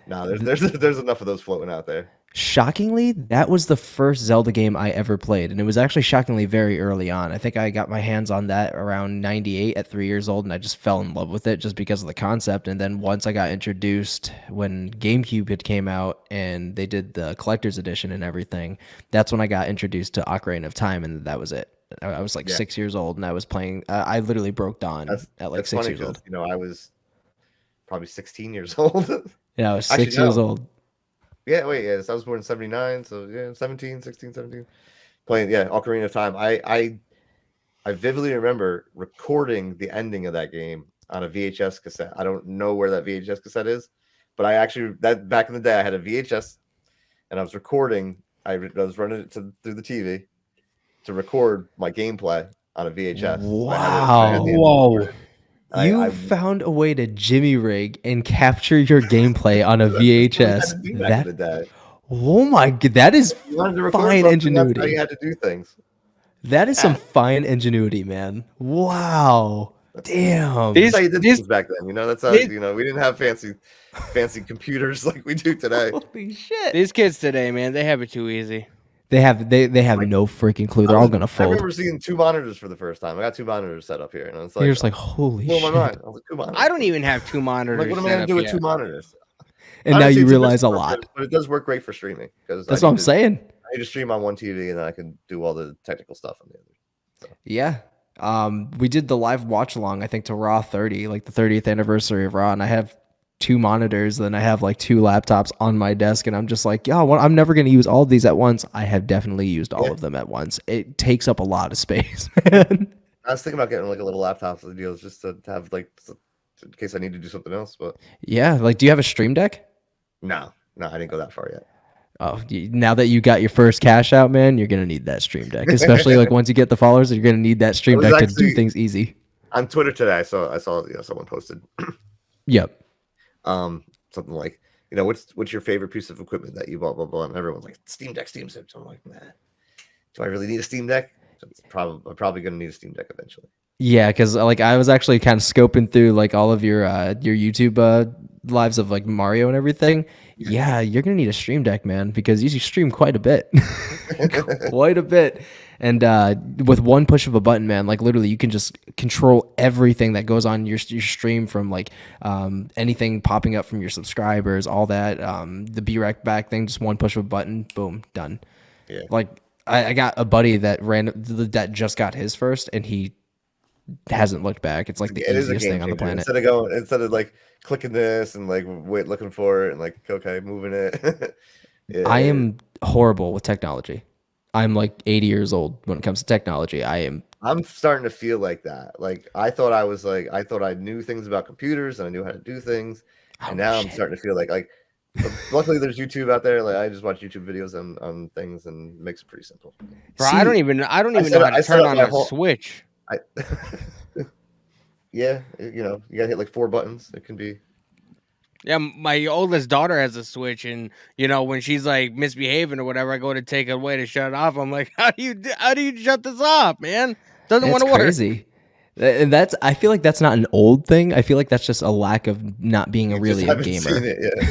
no, there's enough of those floating out there. Shockingly, that was the first Zelda game I ever played, and it was actually shockingly very early on. I think I got my hands on that around 98 at 3 years old, and I just fell in love with it just because of the concept. And then once I got introduced when GameCube had came out and they did the collector's edition and everything, that's when I got introduced to Ocarina of Time, and that was it. I was like 6 years old, and I was playing. I literally broke Dawn at like 6 years old. I was probably 16 years old. Yeah, I was 6 years old. Yeah, so I was born in 79, so 16, 17. Playing, Ocarina of Time. I vividly remember recording the ending of that game on a VHS cassette. I don't know where that VHS cassette is, but back in the day, I had a VHS, and I was recording. I was running it through the TV to record my gameplay on a VHS. Wow! Whoa! You found a way to Jimmy rig and capture your gameplay on a VHS. Oh my god, that is fine ingenuity. That's how you had to do things. That is some fine ingenuity, man. Wow. Damn. That's how you did things back then. That's how we didn't have fancy computers like we do today. Holy shit. These kids today, man, they have it too easy. They have no freaking clue. They're all gonna fold. I remember seeing 2 monitors for the first time. I got 2 monitors set up here, and it's like you're just like, holy shit! My mind. I was like, 2 monitors. I don't even have 2 monitors. Like, what am I gonna do with 2 monitors? And now you realize a lot. But it does work great for streaming. That's what I'm saying. need to stream on one TV, and then I can do all the technical stuff on the other. So. Yeah. We did the live watch along, I think, to Raw 30, like the 30th anniversary of Raw, and I have 2 monitors, then I have like 2 laptops on my desk, and I'm just like, yeah, well, I'm never going to use all of these at once. I have definitely used all of them at once. It takes up a lot of space, man. I was thinking about getting like a little laptop for the deals just to have like in case I need to do something else. But yeah, like, do you have a Stream Deck? No, I didn't go that far yet. Oh, now that you got your first cash out, man, you're gonna need that Stream Deck, especially like once you get the followers, you're gonna need that Stream Deck to do things easy. On Twitter today, I saw someone posted. Yep. Something like, what's your favorite piece of equipment that you bought, blah blah, and everyone's like Steam Deck. So I'm like, nah. Do I really need a Steam Deck? I'm probably gonna need a Steam Deck eventually. Yeah, because like I was actually kind of scoping through like all of your YouTube lives of like Mario and everything. Yeah, you're gonna need a Stream Deck, man, because you stream quite a bit, quite a bit. And with one push of a button, man, like literally you can just control everything that goes on your stream, from like anything popping up from your subscribers, all that, the B-Rec back thing, just one push of a button, boom, done. Yeah. Like I got a buddy that just got his first, and he hasn't looked back. It's like the easiest thing on the planet. Instead of like clicking this and like looking for it and like moving it. Yeah. I am horrible with technology. I'm like 80 years old when it comes to technology. I'm starting to feel like that. Like I thought I knew things about computers and I knew how to do things, and now I'm starting to feel like luckily there's YouTube out there. Like I just watch YouTube videos on things and it makes it pretty simple. Bro, I don't even know how to turn on a Switch. Yeah, you gotta hit like 4 buttons. It can be. Yeah, my oldest daughter has a Switch, and when she's like misbehaving or whatever, I go to take it away to shut it off. I'm like, how do you shut this off, man? Doesn't want to work. Crazy. And I feel like that's not an old thing. I feel like that's just a lack of not being a gamer. Seen it, yeah.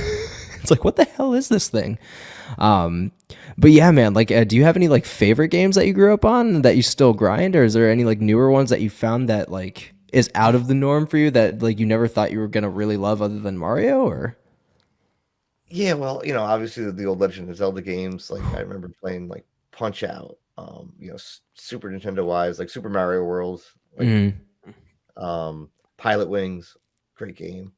It's like, what the hell is this thing? But yeah, man, like, do you have any like favorite games that you grew up on that you still grind, or is there any like newer ones that you found that like is out of the norm for you that like you never thought you were gonna really love other than Mario? Or yeah, well, obviously the old Legend of Zelda games. Like I remember playing like Punch Out, Super Nintendo wise, like Super Mario World, like Pilot Wings, great game.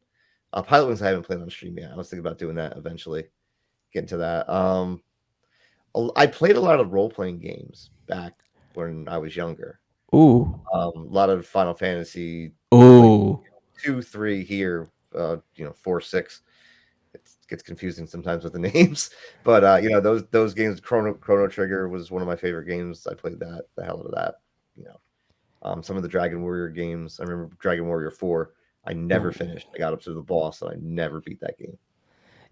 Pilot Wings I haven't played on stream yet. I was thinking about doing that eventually, getting to that. I played a lot of role-playing games back when I was younger. Ooh. A lot of Final Fantasy. Ooh. 2, 3 here, 4, 6. It gets confusing sometimes with the names, but those games. Chrono Trigger was one of my favorite games. I played the hell out of that. Some of the Dragon Warrior games. I remember Dragon Warrior 4. I never finished. I got up to the boss and I never beat that game.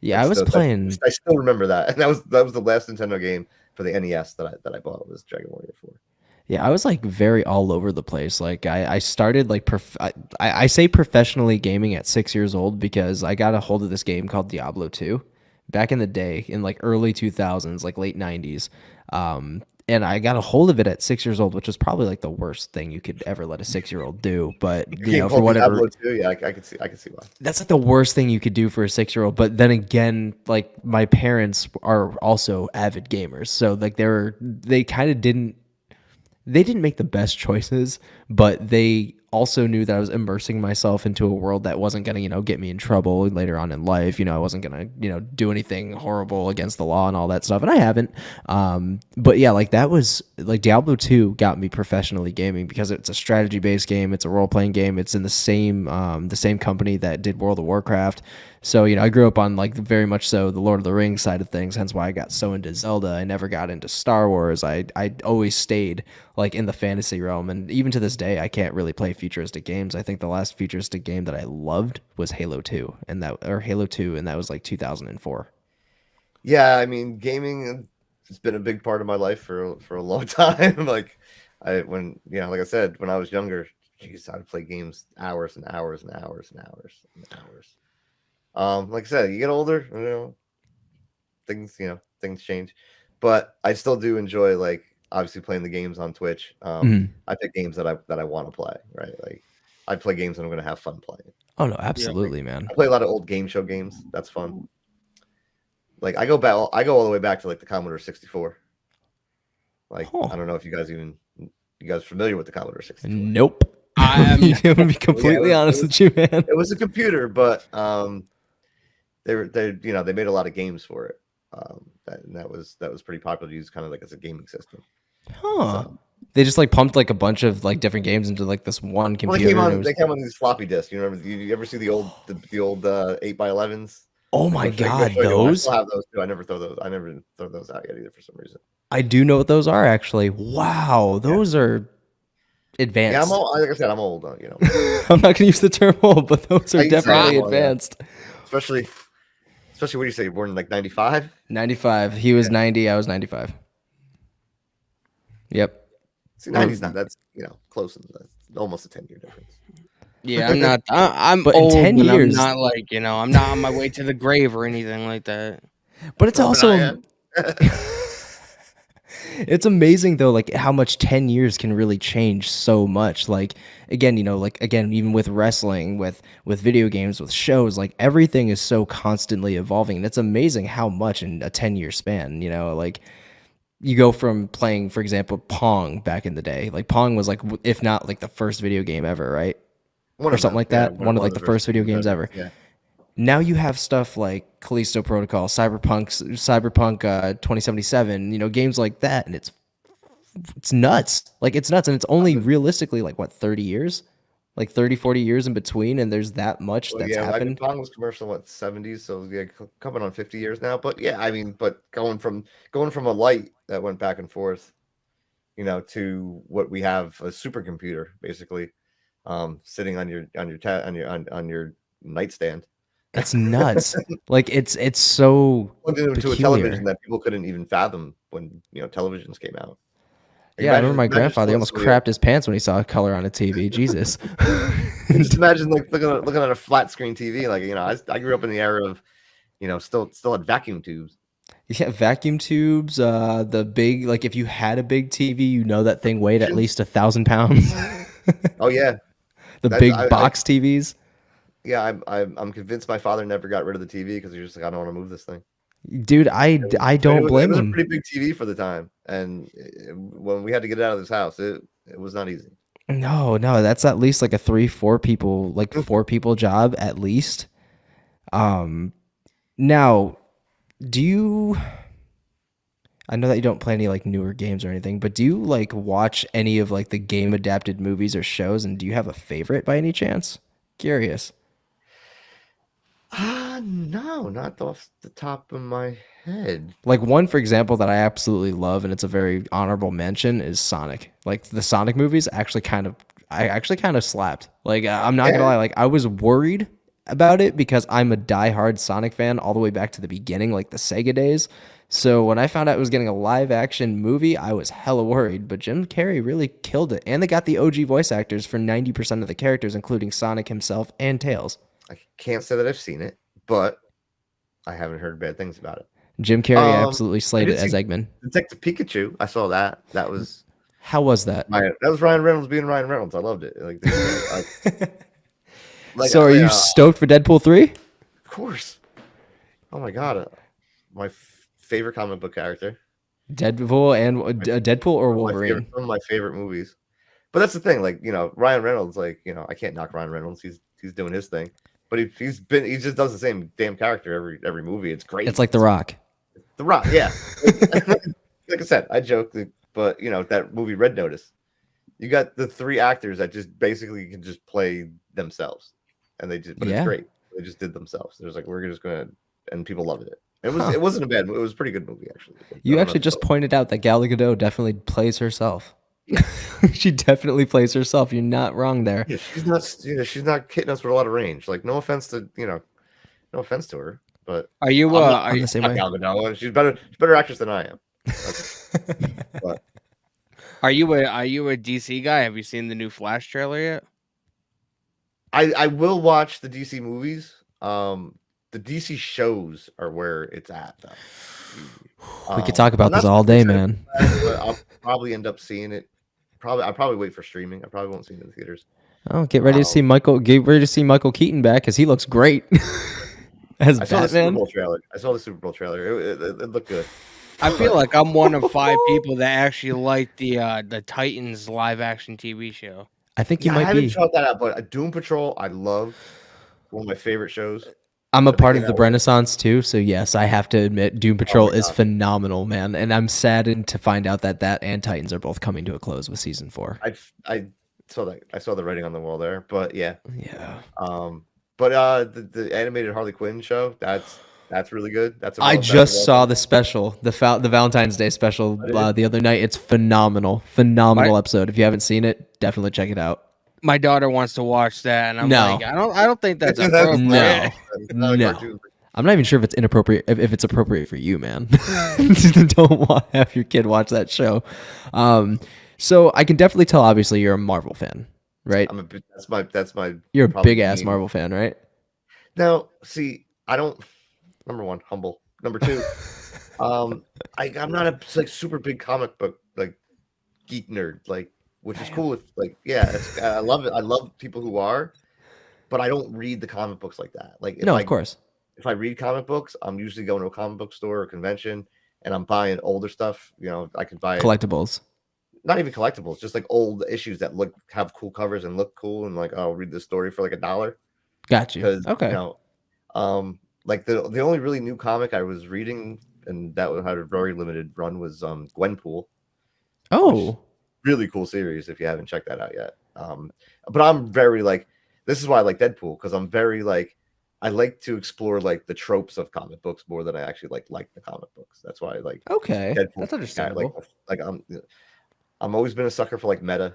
Yeah, I still remember that. And that was the last Nintendo game for the NES that I bought, was Dragon Warrior 4. Yeah, I was like very all over the place. Like I started like I say professionally gaming at 6 years old because I got a hold of this game called Diablo 2 back in the day, in like early 2000s, like late 90s. And I got a hold of it at 6 years old, which was probably like the worst thing you could ever let a 6-year-old do. But for whatever, Diablo 2, yeah, I can see why. That's like the worst thing you could do for a 6-year-old. But then again, like my parents are also avid gamers, so like they kind of didn't make the best choices, but they also knew that I was immersing myself into a world that wasn't going to, get me in trouble later on in life. I wasn't going to, do anything horrible against the law and all that stuff. And I haven't. But yeah, like that was like Diablo 2 got me professionally gaming because it's a strategy based game. It's a role playing game. It's in the same company that did World of Warcraft. So, I grew up on like very much so the Lord of the Rings side of things, hence why I got so into Zelda. I never got into Star Wars. I always stayed like in the fantasy realm. And even to this day, I can't really play futuristic games. I think the last futuristic game that I loved was Halo 2, and that was like 2004. Yeah, I mean, gaming has been a big part of my life for a long time. Like I said, when I was younger, geez, I'd play games hours and hours and hours and hours and hours. Like I said, you get older, things change, but I still do enjoy like obviously playing the games on Twitch. I pick games that I want to play, right? Like I play games that I'm going to have fun playing. Oh no, absolutely, man. I play a lot of old game show games. That's fun. Like I go all the way back to like the Commodore 64. Like, I don't know if you guys familiar with the Commodore 64. Nope. I'm gonna be completely honest with you, man. It was a computer, but they made a lot of games for it. That was pretty popular to use kind of like as a gaming system. Huh. So, they just like pumped like a bunch of like different games into like this one computer. Well, they came on these floppy disks. You remember? You ever see the old 8x11s? Oh my god, those! I still have those too. I never throw those out yet either for some reason. I do know what those are actually. Wow, those are advanced. Yeah, I'm old. Like I said, I'm old. You know, I'm not gonna use the term old, but those are definitely advanced. Yeah. Especially what do you say? You're born in like 95? 95. He was 90. I was 95. Yep. See, 90's not. That's close. That's almost a 10-year difference. Yeah, I'm not. I'm but old, in 10 years, I'm not like I'm not on my way to the grave or anything like that. But it's also it's amazing though, like how much 10 years can really change so much. Like again, even with wrestling, with video games, with shows, like everything is so constantly evolving. And it's amazing how much in a 10-year span. Like. You go from playing, for example, Pong back in the day. Like Pong was like, if not like the first video game ever, right? Or something like that. One of like the first video games ever. Yeah. Now you have stuff like Callisto Protocol, Cyberpunk 2077. Games like that, and it's nuts. Like it's nuts, and it's only realistically like what 30 years, like 30, 40 years in between, and there's that much that's happened. Pong was commercial in the 70s, so coming on 50 years now. But yeah, I mean, going from a light that went back and forth, to what we have, a supercomputer basically, sitting on your nightstand. It's nuts. Like it's so to a television that people couldn't even fathom when televisions came out. Yeah, I remember my grandfather almost crapped his pants when he saw a color on a TV. Jesus. Just imagine like looking at a flat screen TV. Like I grew up in the era of still had vacuum tubes. Yeah, vacuum tubes. The big, like if you had a big TV, that thing weighed at least 1,000 pounds. Oh yeah, the big box TVs. Yeah, I'm convinced my father never got rid of the TV because he was just like, I don't want to move this thing. Dude, I don't blame him. It was a pretty big TV for the time, and when we had to get it out of this house, it was not easy. No, that's at least like a 3-4 people, like 4 people job at least. Now, do you? I know that you don't play any like newer games or anything, but do you like watch any of like the game adapted movies or shows? And do you have a favorite by any chance? Curious. No, not off the top of my head. Like one, for example, that I absolutely love, and it's a very honorable mention, is Sonic. Like the Sonic movies I actually kind of slapped. Like I'm not gonna lie, like I was worried about it because I'm a diehard Sonic fan all the way back to the beginning, like the Sega days. So when I found out it was getting a live action movie, I was hella worried. But Jim Carrey really killed it, and they got the OG voice actors for 90% of the characters, including Sonic himself and Tails. I can't say that I've seen it, but I haven't heard bad things about it. Jim Carrey absolutely slayed it as Eggman. Detective Pikachu, I saw that. That was. How was that? That was Ryan Reynolds being Ryan Reynolds. I loved it. So are you stoked for Deadpool 3? Of course. Oh my god, my favorite comic book character. Deadpool and Deadpool or Wolverine? One of my favorite movies. But that's the thing, like Ryan Reynolds, like I can't knock Ryan Reynolds. He's doing his thing, but he just does the same damn character every movie. It's great. It's like The Rock. The Rock, yeah. Like I said, I joke, but that movie Red Notice, you got the 3 actors that just basically can just play themselves, and it's great. They just did themselves. There's like we're just gonna, and people loved it. It wasn't a bad movie. It was a pretty good movie actually. You actually just pointed out that Gal Gadot definitely plays herself. Yeah. She definitely plays herself. You're not wrong there. Yeah, she's not hitting us with a lot of range. Like no offense to her, but are you the same way? Gal Gadot. She's better actress than I am. But. Are you a DC guy? Have you seen the new Flash trailer yet? I will watch the DC movies. The DC shows are where it's at though. We could talk about this all day, man. But I'll probably end up seeing it. I'll probably wait for streaming. I probably won't see it in the theaters. Oh, get ready to see Michael. Get ready to see Michael Keaton back because he looks great as Batman. I saw the Super Bowl trailer. It looked good. I feel like I'm one of 5 people that actually like the Titans live action TV show. I think you I might haven't be. tried that out, but Doom Patrol, I love. One of my favorite shows. I'm a But if part they of get the that- Renaissance too, so yes, I have to admit, Doom Oh Patrol my is God. phenomenal, man. And I'm saddened to find out that and Titans are both coming to a close with season 4. I saw that. I saw the writing on the wall there, but yeah. Yeah. But the animated Harley Quinn show, that's really good. I just saw the special, the Valentine's Day special the other night. It's phenomenal episode. If you haven't seen it, definitely check it out. My daughter wants to watch that, and I'm No. like, I don't think that's That's appropriate. No. not a No. cartoon. I'm not even sure if it's inappropriate. If it's appropriate for you, man. Don't have your kid watch that show. So I can definitely tell. Obviously, you're a Marvel fan, right? That's my. You're a probably big ass main- Marvel fan, right? Now, see, I don't. Number one, humble. Number two, I'm not a super big comic book geek nerd, which is cool. I love it. I love people who are, but I don't read the comic books like that. Of course. If I read comic books, I'm usually going to a comic book store or convention, and I'm buying older stuff. I can buy Collectibles. not even collectibles, just old issues that have cool covers and look cool, and I'll read the story for $1. Got you. Because Okay. the only really new comic I was reading, and that had a very limited run, was Gwenpool. Oh. Really cool series if you haven't checked that out yet. But I'm very this is why I like Deadpool, because I'm very I like to explore the tropes of comic books more than I actually like the comic books. That's why I like Okay. Deadpool. That's understandable. I'm always been a sucker for meta,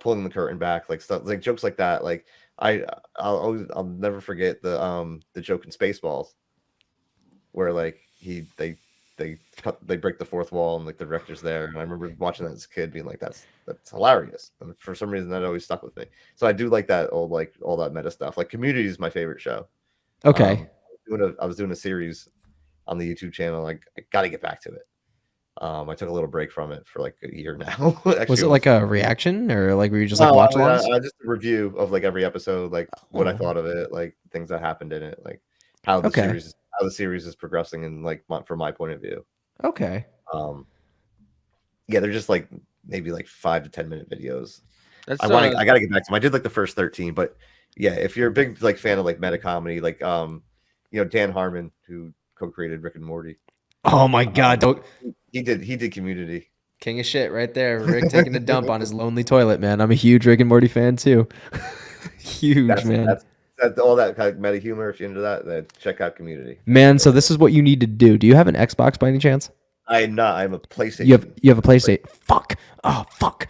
pulling the curtain back, stuff jokes like that. I'll never forget the joke in Spaceballs where they break the fourth wall and the director's there, and I remember watching that as a kid being that's hilarious, and for some reason that always stuck with me. So I do like that old all that meta stuff. Community is my favorite show. Okay. I was doing a series on the YouTube channel. I got to get back to it. I took a little break from it for a year now. Actually, Was it a reaction, or were you just watch alongs? Just a review of every episode, what I thought of it, things that happened in it, how the series is progressing, and from my point of view. Okay. Yeah, they're just maybe 5 to 10 minute videos. That's I got to get back to them. I did the first 13, but yeah, if you're a big fan of meta comedy, Dan Harmon, who co-created Rick and Morty. Oh my God! He did Community. King of shit right there. Rick taking a dump on his lonely toilet, man. I'm a huge Rick and Morty fan too. Huge, man. That's all that kind of meta humor. If you're into that, then check out Community. Man, so this is what you need to do. Do you have an Xbox by any chance? I'm not. I'm a PlayStation. You have a PlayStation. Fuck. Oh fuck.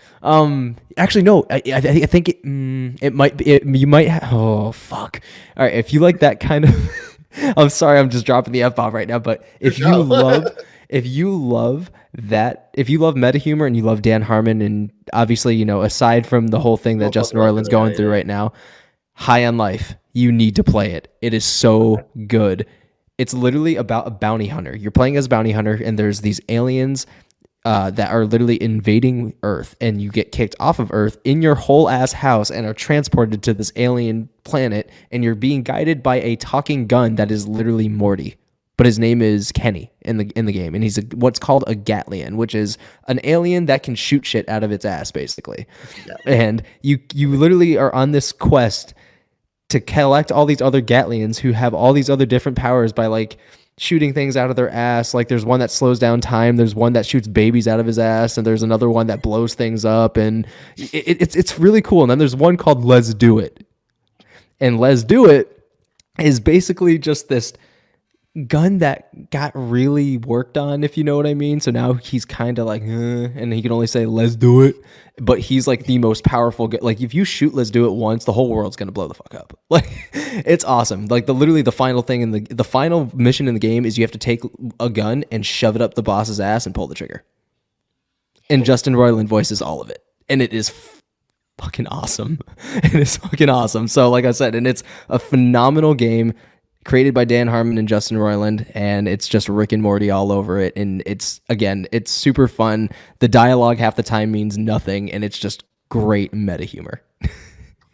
Actually no. I think it might be. You might. Oh fuck. All right. If you like that kind of. I'm sorry. I'm just dropping the F-bomb right now. But if you love meta humor and you love Dan Harmon, and obviously aside from the whole thing that Justin Roiland's going through right now, High on Life, you need to play it. It is so good. It's literally about a bounty hunter. You're playing as a bounty hunter, and there's these aliens that are literally invading Earth, and you get kicked off of Earth in your whole ass house and are transported to this alien planet, and you're being guided by a talking gun that is literally Morty, but his name is Kenny in the game, and he's what's called a Gatlian, which is an alien that can shoot shit out of its ass, basically. Yeah. And you literally are on this quest to collect all these other Gatlians who have all these other different powers by shooting things out of their ass. There's one that slows down time, there's one that shoots babies out of his ass, and there's another one that blows things up, and it's really cool. And then there's one called Let's Do It. And Let's Do It is basically just this gun that got really worked on, if you know what I mean. So now he's kind of and he can only say let's do it, but he's the most powerful if you shoot let's do it once, the whole world's gonna blow the fuck up. It's awesome. Literally the final thing in the final mission in the game is you have to take a gun and shove it up the boss's ass and pull the trigger, and Justin Roiland voices all of it, and it is fucking awesome. It is fucking awesome. So like I said, and it's a phenomenal game created by Dan Harmon and Justin Roiland, and it's just Rick and Morty all over it. And it's super fun. The dialogue half the time means nothing, and it's just great meta humor.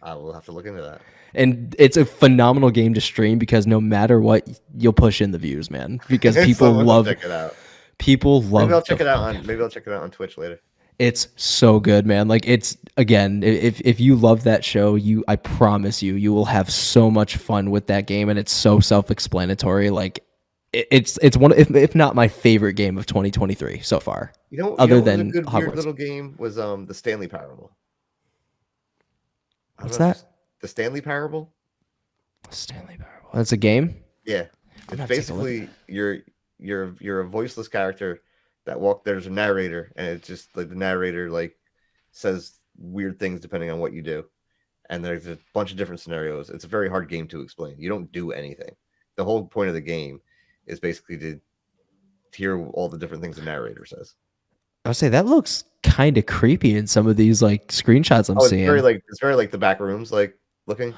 I will have to look into that. And it's a phenomenal game to stream because no matter what, you'll push in the views, man. Because people love check it out. People love. Maybe I'll check it out on Twitch later. It's so good, man. Like it's again, if you love that show, I promise you will have so much fun with that game, and it's so self-explanatory. Like it's one, if not my favorite game of 2023 so far. Other than a good weird little game was the Stanley Parable. What's that? The Stanley Parable. Stanley Parable. That's a game. Yeah, it's basically you're a voiceless character that there's a narrator, and it's just like the narrator like says weird things depending on what you do, and there's a bunch of different scenarios. It's a very hard game to explain. You don't do anything. The whole point of the game is basically to hear all the different things the narrator says. I would say that looks kind of creepy in some of these like screenshots I'm seeing. It's very like the back rooms like looking.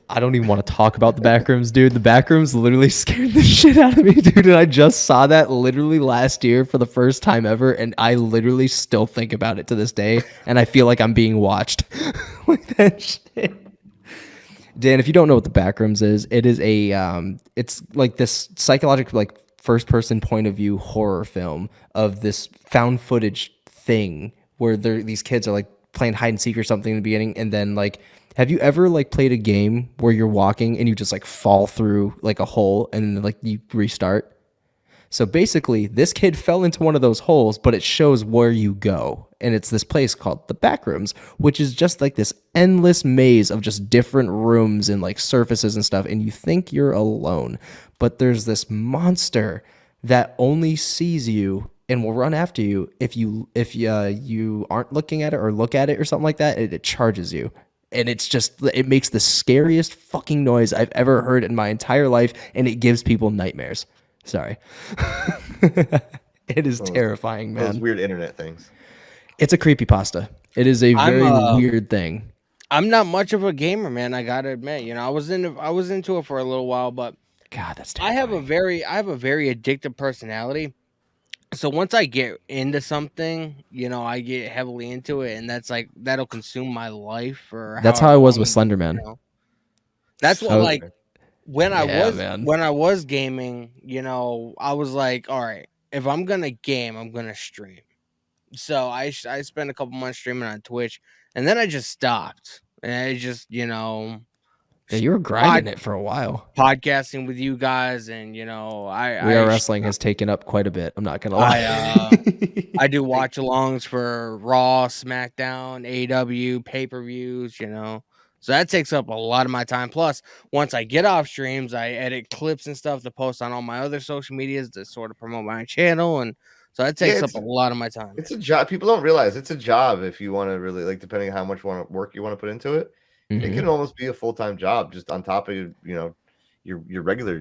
I don't even want to talk about the backrooms, dude. The backrooms literally scared the shit out of me, dude. And I just saw that literally last year for the first time ever, and I literally still think about it to this day, and I feel like I'm being watched. Like that shit. Dan, if you don't know what the backrooms is, it is it's like this psychological, like first-person point of view horror film of this found footage thing where these kids are like playing hide and seek or something in the beginning, and then like. Have you ever like played a game where you're walking and you just like fall through like a hole and then like you restart? So basically this kid fell into one of those holes, but it shows where you go. And it's this place called the Backrooms, which is just like this endless maze of just different rooms and like surfaces and stuff. And you think you're alone, but there's this monster that only sees you and will run after you if you aren't looking at it or look at it or something like that. It charges you. And it makes the scariest fucking noise I've ever heard in my entire life, and it gives people nightmares. Sorry. It is terrifying, man. Those weird internet things. It's a creepypasta. It is a very weird thing. I'm not much of a gamer, man. I gotta admit, I was into it for a little while, but God, that's terrifying. I have a very addictive personality. So once I get into something, I get heavily into it, and that'll consume my life. That's how I was with Slender Man. That's what when I was gaming, I was like, all right, if I'm gonna game, I'm gonna stream. So I spent a couple months streaming on Twitch, and then I just stopped, and I just Yeah, you were grinding it for a while. Podcasting with you guys, and We Are Wrestling has taken up quite a bit. I'm not gonna lie. I do watch alongs for Raw, SmackDown, AEW, pay-per-views, So that takes up a lot of my time. Plus, once I get off streams, I edit clips and stuff to post on all my other social medias to sort of promote my channel, and so that takes up a lot of my time. It's a job. People don't realize it's a job if you want to really depending on how much work you want to put into it. Mm-hmm. It can almost be a full-time job just on top of your regular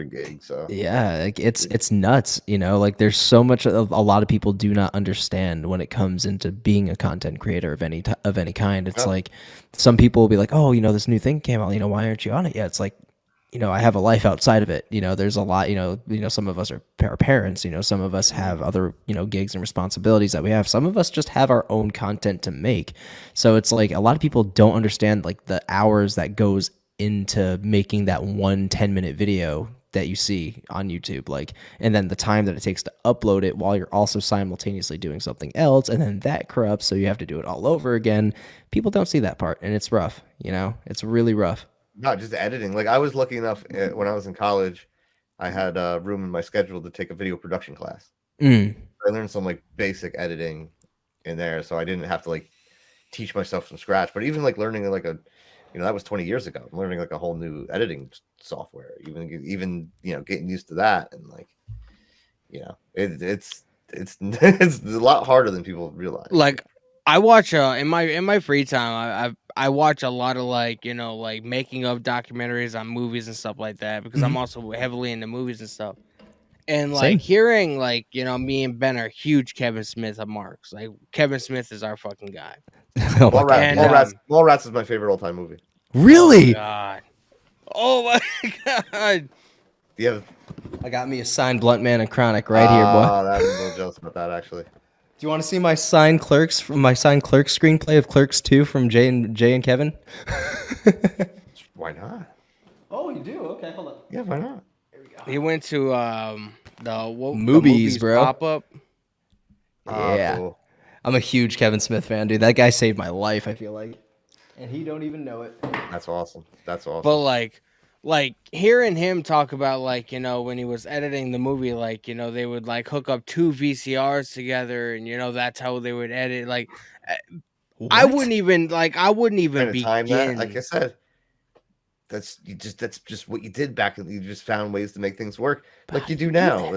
gig. So yeah, like it's nuts. There's so much a lot of people do not understand when it comes into being a content creator of any kind. It's like some people will be like, oh, this new thing came out. Why aren't you on it yet? It's like, I have a life outside of it. There's a lot. Some of us are parents. Some of us have other gigs and responsibilities that we have. Some of us just have our own content to make. So it's like a lot of people don't understand like the hours that goes into making that 1 10-minute video that you see on YouTube, and then the time that it takes to upload it while you're also simultaneously doing something else, and then that corrupts, so you have to do it all over again. People don't see that part, and it's rough. It's really rough. Not just editing. I was lucky enough when I was in college, I had room in my schedule to take a video production class. I learned some basic editing in there, so I didn't have to teach myself from scratch. But even learning that was 20 years ago. I'm learning a whole new editing software. Even getting used to that, and it's it's a lot harder than people realize. I watch in my free time. I watch a lot of making of documentaries on movies and stuff like that because I'm also heavily into movies and stuff. And hearing me and Ben are huge Kevin Smith marks. Kevin Smith is our fucking guy. Mallrats is my favorite all-time movie. Really? Oh my god. Yeah. I got me a signed Blunt Man and Chronic right here, boy. Oh, I'm a little jealous about that actually. Do you want to see my signed Clerks screenplay of Clerks 2 from Jay and Kevin? Why not? Oh, you do? Okay, hold on. Yeah, why not? He went to the Movies, bro. pop up. Yeah. Cool. I'm a huge Kevin Smith fan, dude. That guy saved my life, I feel like. And he don't even know it. That's awesome. That's awesome. But like hearing him talk about like, you know, when he was editing the movie, like, you know, they would like hook up 2 VCRs together and, you know, that's how they would edit. Like I wouldn't even time that, begin. like I said, that's just what you did back then. You just found ways to make things work like you do now.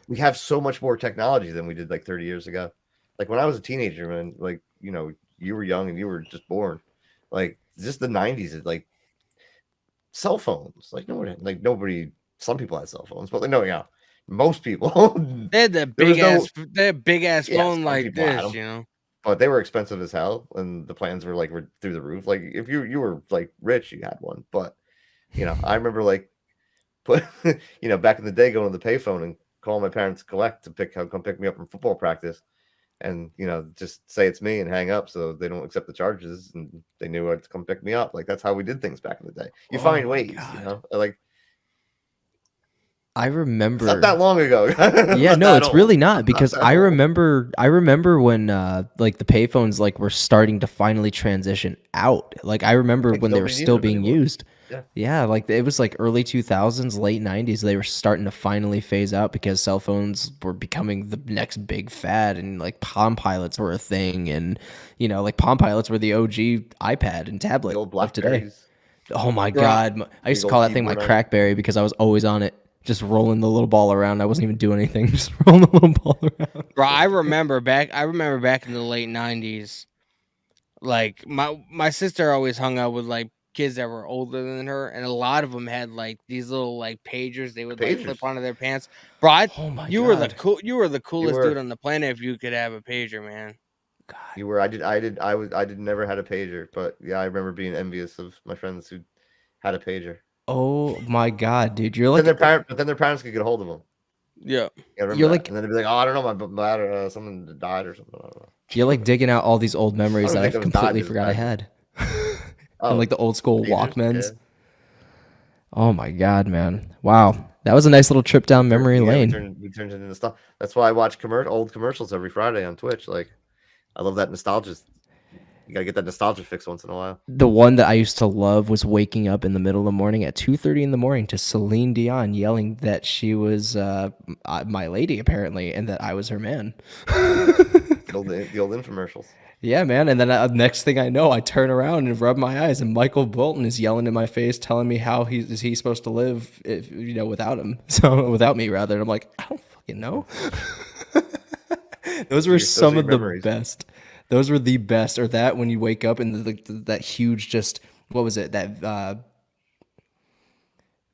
We have so much more technology than we did like 30 years ago. Like when I was a teenager, man, like, you know, you were young and you were just born. Like just the 90s, like cell phones. Like nobody. Some people had cell phones, but like no, yeah, most people. They had the big ass phone like this, you know. But they were expensive as hell, and the plans were through the roof. Like if you were like rich, you had one. But you know, I remember like you know, back in the day, going to the payphone and calling my parents to collect to come pick me up from football practice, and you know, just say it's me and hang up so they don't accept the charges, and they knew I'd come pick me up. Like that's how we did things back in the day. You find ways, you know, like. I remember. It's not that long ago. Yeah, no, it's really not because I remember when like the payphones like were starting to finally transition out. Like I remember when they were still being used. Yeah, like it was like early 2000s, late 90s. They were starting to finally phase out because cell phones were becoming the next big fad, and like Palm Pilots were a thing, and you know, like Palm Pilots were the OG iPad and tablet of today. Oh my God, I used to call that thing my Crackberry because I was always on it. Just rolling the little ball around. I wasn't even doing anything. Just rolling the little ball around. Bro, I remember back in the late 90s. Like my sister always hung out with like kids that were older than her, and a lot of them had like these little like pagers they would like flip onto their pants. Bro, you were the coolest dude on the planet if you could have a pager, man. God. You were. I did never had a pager, but yeah, I remember being envious of my friends who had a pager. Oh my God, dude! You're like but then their parents could get a hold of them. Yeah, you're like, and then they'd be like, "Oh, I don't know, my bladder, someone died or something." I don't know. You're like digging out all these old memories that I completely forgot I had. And like the old school Walkmans. Yeah. Oh my God, man! Wow, that was a nice little trip down memory lane. We turned it into stuff. That's why I watch old commercials every Friday on Twitch. Like, I love that nostalgia. You gotta get that nostalgia fix once in a while. The one that I used to love was waking up in the middle of the morning at 2:30 in the morning to Celine Dion yelling that she was my lady apparently, and that I was her man. The old infomercials. Yeah, man. And then next thing I know, I turn around and rub my eyes, and Michael Bolton is yelling in my face, telling me how he's supposed to live, if, you know, without him. So without me, rather. And I'm like, I don't fucking know. Those were some of the best. Those were the best. Or that when you wake up and that huge, just what was it? That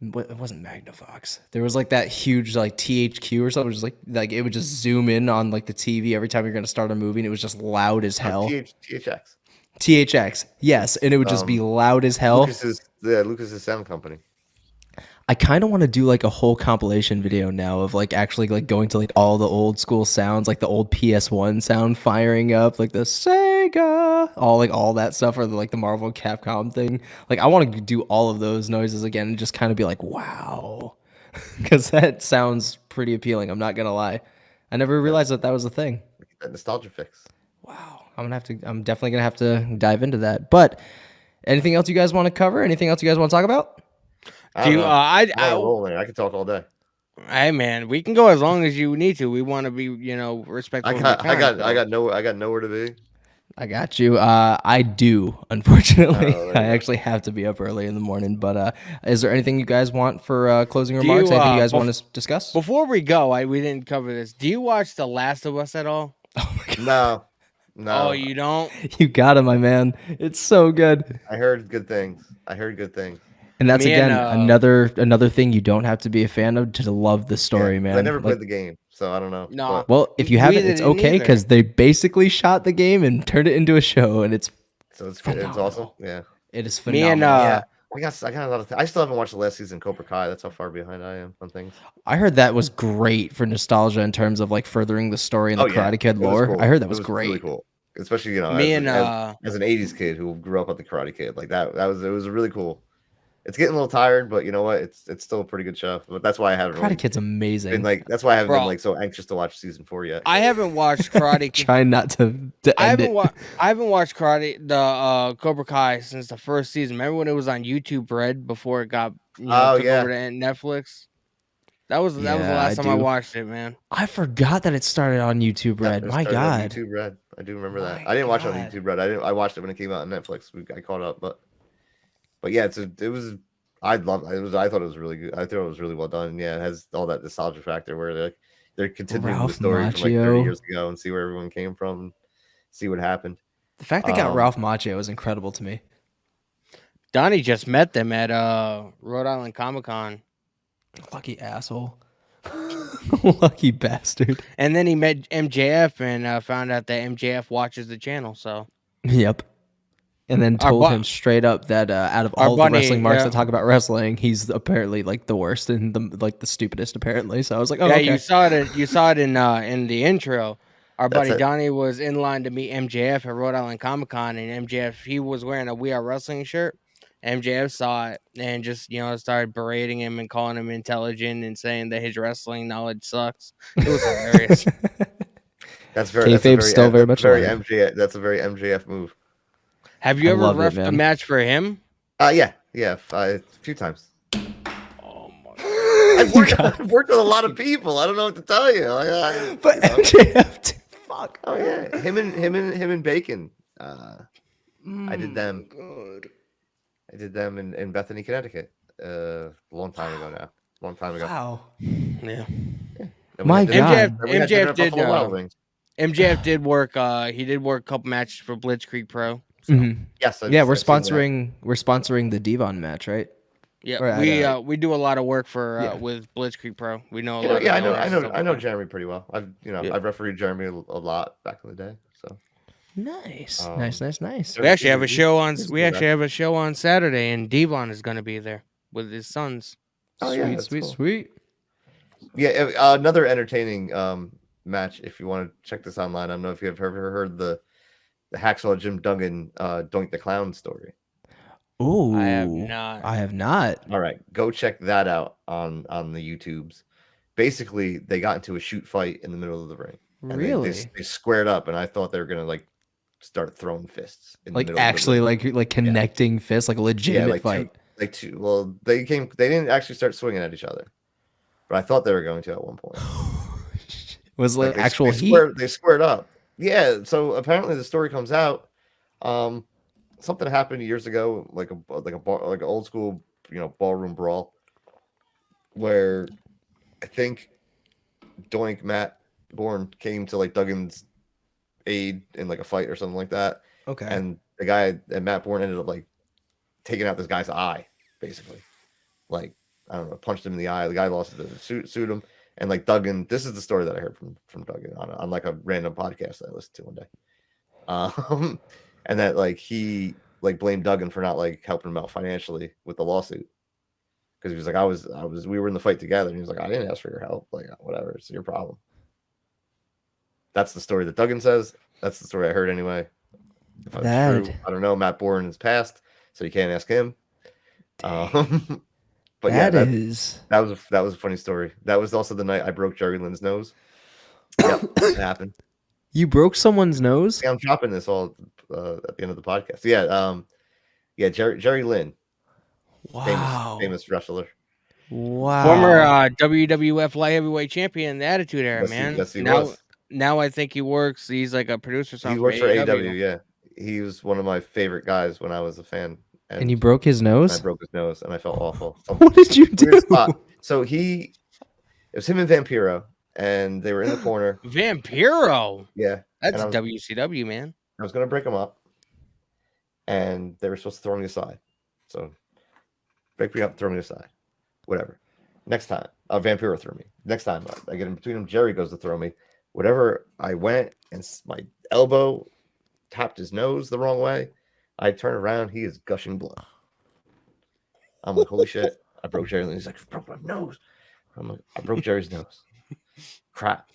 it wasn't Magnavox. There was like that huge like THQ or something. It was like it would just zoom in on like the TV every time you're gonna start a movie, and it was just loud as hell. THX. THX, yes, and it would just be loud as hell. Lucas's sound company. I kind of want to do like a whole compilation video now of like actually like going to like all the old school sounds, like the old PS1 sound firing up, like the Sega, all that stuff, or like the Marvel Capcom thing. Like I want to do all of those noises again and just kind of be like, wow, because that sounds pretty appealing. I'm not gonna lie, I never realized that was a thing. That nostalgia fix. Wow, I'm definitely gonna have to dive into that. But anything else you guys want to cover? Anything else you guys want to talk about? I can talk all day. Hey man, we can go as long as you need to. We want to be, you know, respectful. I got nowhere to be. I got you. I do, unfortunately. I actually have to be up early in the morning. But is there anything you guys want for closing remarks? Anything you guys want to discuss? Before we go, we didn't cover this. Do you watch The Last of Us at all? Oh my God. No. Oh, you don't? You got it, my man. It's so good. I heard good things. And that's another thing you don't have to be a fan of to love the story, man. I never played the game, so I don't know. No. Well, if you haven't, it's okay because they basically shot the game and turned it into a show, and it's good. It's awesome. Yeah, it is phenomenal. I got a lot of. I still haven't watched the last season of Cobra Kai. That's how far behind I am on things. I heard that was great for nostalgia in terms of like furthering the story and the Karate Kid lore. Cool. I heard that was Really great. cool, especially Me and as an '80s kid who grew up with the Karate Kid, like it was really cool. It's getting a little tired, but you know what? It's still a pretty good show. But that's why I haven't. Karate Kid's amazing. Been, like that's why I haven't been like so anxious to watch season 4 yet. I haven't watched Karate Kid. Trying not to I end it. haven't watched Cobra Kai since the first season. Remember when it was on YouTube Red before it got took over to Netflix? That was the last time I watched it, man. I forgot that it started on YouTube Red. My God. YouTube Red. I do remember that. I didn't watch it on YouTube Red. I watched it when it came out on Netflix. I caught up, but yeah, it was. I thought it was really good. I thought it was really well done. Yeah, it has all that nostalgia factor where they're continuing the story from like 30 years ago and see where everyone came from, see what happened. The fact they got Ralph Macchio is incredible to me. Donnie just met them at Rhode Island Comic-Con. Lucky asshole. Lucky bastard. And then he met MJF and found out that MJF watches the channel. So. Yep. And then told him straight up that out of all the wrestling marks that talk about wrestling, he's apparently like the worst and the stupidest apparently. So I was like, oh, yeah, okay. you saw it in the intro. Our buddy Donnie was in line to meet MJF at Rhode Island Comic Con, and MJF, he was wearing a We Are Wrestling shirt. MJF saw it and just started berating him and calling him intelligent and saying that his wrestling knowledge sucks. It was hilarious. That's very much alive. MJF. That's a very MJF move. Have you ever reffed a match for him? Yeah, a few times. Oh my! I've worked with a lot of people. I don't know what to tell you. But MJF, fuck. Oh yeah, him and Bacon. I did them. God. I did them in Bethany, Connecticut. A long time ago now. Long time ago. Wow. Yeah. My God. MJF did work. He did work a couple matches for Blitzkrieg Pro. So. Mm-hmm. Yes. We're sponsoring the Devon match, right? Yeah, we do a lot of work for with Blitzkrieg Pro. We know a lot. Yeah, I know Jeremy pretty well. I've refereed Jeremy a lot back in the day. So nice. We actually have a show on. Saturday, and Devon is going to be there with his sons. Oh sweet, yeah, sweet. Yeah, another entertaining match. If you want to check this online, I don't know if you've ever heard the Hacksaw Jim Duggan Doink the Clown story. Oh, I have not. All right, go check that out on the YouTubes. Basically, they got into a shoot fight in the middle of the ring. Really? They squared up, and I thought they were gonna like start throwing fists. In the middle actually, of the ring. like connecting fists, like a legitimate fight. Well, they didn't actually start swinging at each other, but I thought they were going to at one point. Was like actual heat? They squared up. Yeah, so apparently the story comes out. Something happened years ago, like an old school, ballroom brawl, where I think Doink Matt Bourne came to like Duggan's aid in like a fight or something like that. Okay. And the guy and Matt Bourne ended up like taking out this guy's eye, basically. Like, I don't know, punched him in the eye. The guy lost it, sued him. And like Duggan, this is the story that I heard from Duggan on like a random podcast that I listened to one day. And that like he like blamed Duggan for not like helping him out financially with the lawsuit. Because he was like, we were in the fight together. And he was like, I didn't ask for your help. Like, whatever, it's your problem. That's the story that Duggan says. That's the story I heard anyway. If it's true, I don't know. Matt Bourne is passed, so you can't ask him. But that was a funny story. That was also the night I broke Jerry Lynn's nose. Yep, it happened. You broke someone's nose? Yeah, I'm dropping this all at the end of the podcast. Yeah, Jerry Lynn. Wow. Famous wrestler. Wow. Former WWF light heavyweight champion in the Attitude Era, man. Yes, he was. Now I think he's like a producer or something. He works for AEW, yeah. He was one of my favorite guys when I was a fan. And you broke his nose? I broke his nose, and I felt awful. What did you do? So it was him and Vampiro, and they were in the corner. Vampiro? Yeah. That's WCW, man. I was going to break him up, and they were supposed to throw me aside. So, break me up, throw me aside. Whatever. Next time, Vampiro threw me. Next time, I get in between them, Jerry goes to throw me. Whatever, I went, and my elbow tapped his nose the wrong way. I turn around, he is gushing blood. I'm like, holy shit, I broke Jerry Lynn. He's like, broke my nose. I'm like, I broke Jerry's nose. Crap.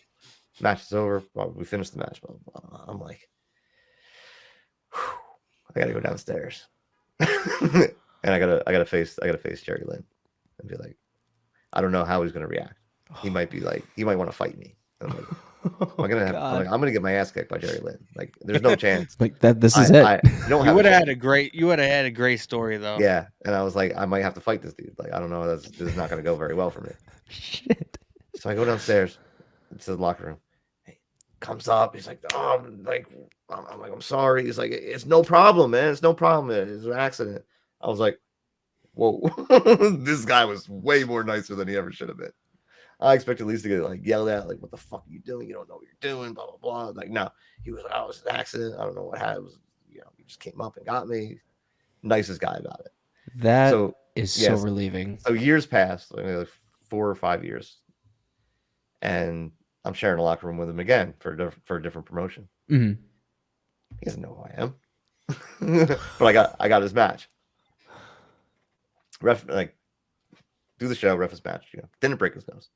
Match is over. Well, we finished the match. I'm like, whew, I gotta go downstairs. And I gotta face Jerry Lynn and be like, I don't know how he's gonna react. He might be like, he might want to fight me. I'm like, I'm gonna get my ass kicked by Jerry Lynn. Like, there's no chance. Like that. This is it. You would have had a great story though. Yeah, and I was like, I might have to fight this dude. Like, I don't know. This is not gonna go very well for me. Shit. So I go downstairs to the locker room. He comes up. He's like, oh, I'm like, I'm sorry. He's like, it's no problem, man. It's no problem. It's an accident. I was like, whoa, this guy was way more nicer than he ever should have been. I expected at least to get like yelled at, like, what the fuck are you doing? You don't know what you're doing, blah, blah, blah. Like, no, he was like, oh, it was an accident. I don't know what happened. It was, you know, he just came up and got me. Nicest guy about it. That is so relieving. So years passed, like 4 or 5 years. And I'm sharing a locker room with him again for a different promotion. Mm-hmm. He doesn't know who I am. But I got his match. Ref, like, do the show, ref his match, you know, didn't break his nose.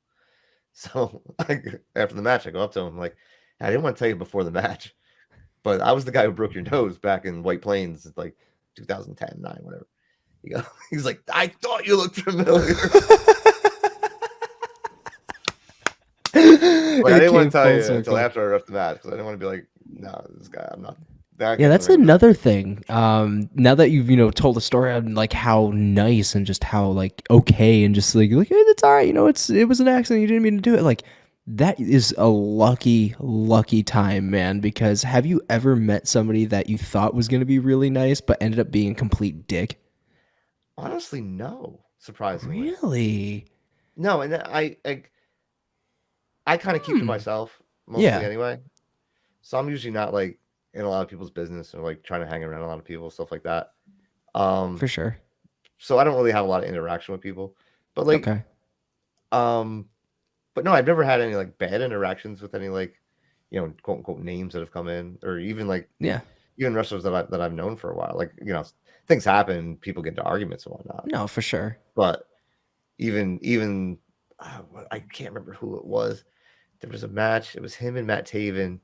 So after the match, I go up to him like, I didn't want to tell you before the match, but I was the guy who broke your nose back in White Plains, like 2010, 9, whatever. He's like, I thought you looked familiar. Like, I didn't want to tell you until after I left the match because I didn't want to be like, no, this guy, I'm not. Yeah, that's another thing. Now that you've told the story on like how nice and just how like okay and just like hey, it's all right, it was an accident, you didn't mean to do it. Like that is a lucky time, man. Because have you ever met somebody that you thought was gonna be really nice but ended up being a complete dick? Honestly, no. Surprisingly, really, no. And I kind of keep to myself mostly anyway. So I'm usually not like in a lot of people's business or like trying to hang around a lot of people, stuff like that. For sure. So I don't really have a lot of interaction with people, but like, okay. But no, I've never had any like bad interactions with any like, quote unquote names that have come in, or even like, even wrestlers that I've known for a while. Like, things happen, people get into arguments and whatnot. No, for sure. But even I can't remember who it was. There was a match. It was him and Matt Taven.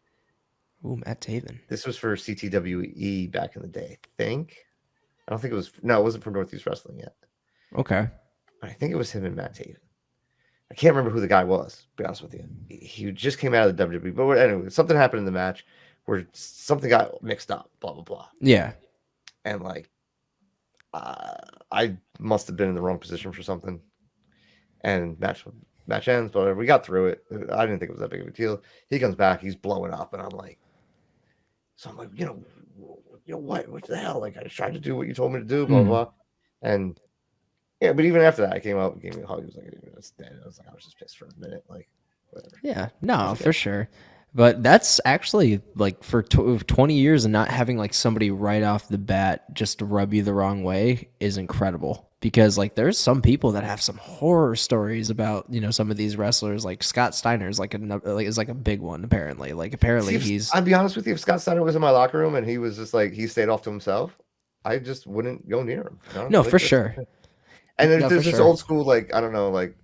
Ooh, Matt Taven. This was for CTWE back in the day, I think. I don't think it was. No, it wasn't for Northeast Wrestling yet. Okay. But I think it was him and Matt Taven. I can't remember who the guy was, to be honest with you. He just came out of the WWE. But anyway, something happened in the match where something got mixed up, blah, blah, blah. Yeah. And like, I must have been in the wrong position for something. And match ends, but whatever. We got through it. I didn't think it was that big of a deal. He comes back, he's blowing up, and I'm like, what the hell? Like, I tried to do what you told me to do, blah, blah. And yeah, but even after that, I came out and gave me a hug. He was like, it's dead. I was like, I was just pissed for a minute. Like, whatever. Yeah, no, for sure. But that's actually like for 20 years and not having like somebody right off the bat just rub you the wrong way is incredible. Because like there's some people that have some horror stories about some of these wrestlers. Like Scott Steiner is like a big one apparently. Like apparently he's. I'll be honest with you, if Scott Steiner was in my locker room and he was just like he stayed off to himself, I just wouldn't go near him. No, for sure. And there's this old school, like, I don't know, like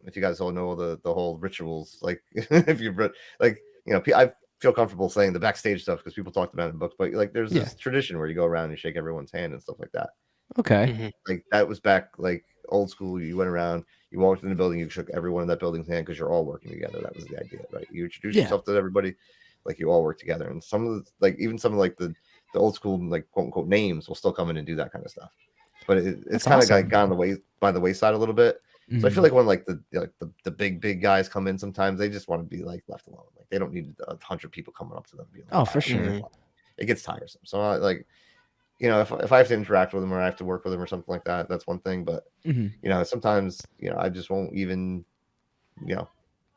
if you guys all know the whole rituals, like if you've read, like, I feel comfortable saying the backstage stuff because people talked about it in books, but like there's this tradition where you go around and you shake everyone's hand and stuff like that. Okay. Mm-hmm. Like that was back like old school. You went around, you walked in the building, you shook everyone in that building's hand because you're all working together. That was the idea, right? You introduce yourself to everybody, like you all work together. And some of the the old school, like quote unquote names will still come in and do that kind of stuff. But it's kind of like gone by the wayside a little bit. Mm-hmm. So I feel like when like the big guys come in, sometimes they just want to be like left alone. Like they don't need 100 people coming up to them. Being like, oh, for sure. It gets tiresome. So like, if I have to interact with them or I have to work with them or something like that, that's one thing. But sometimes I just won't even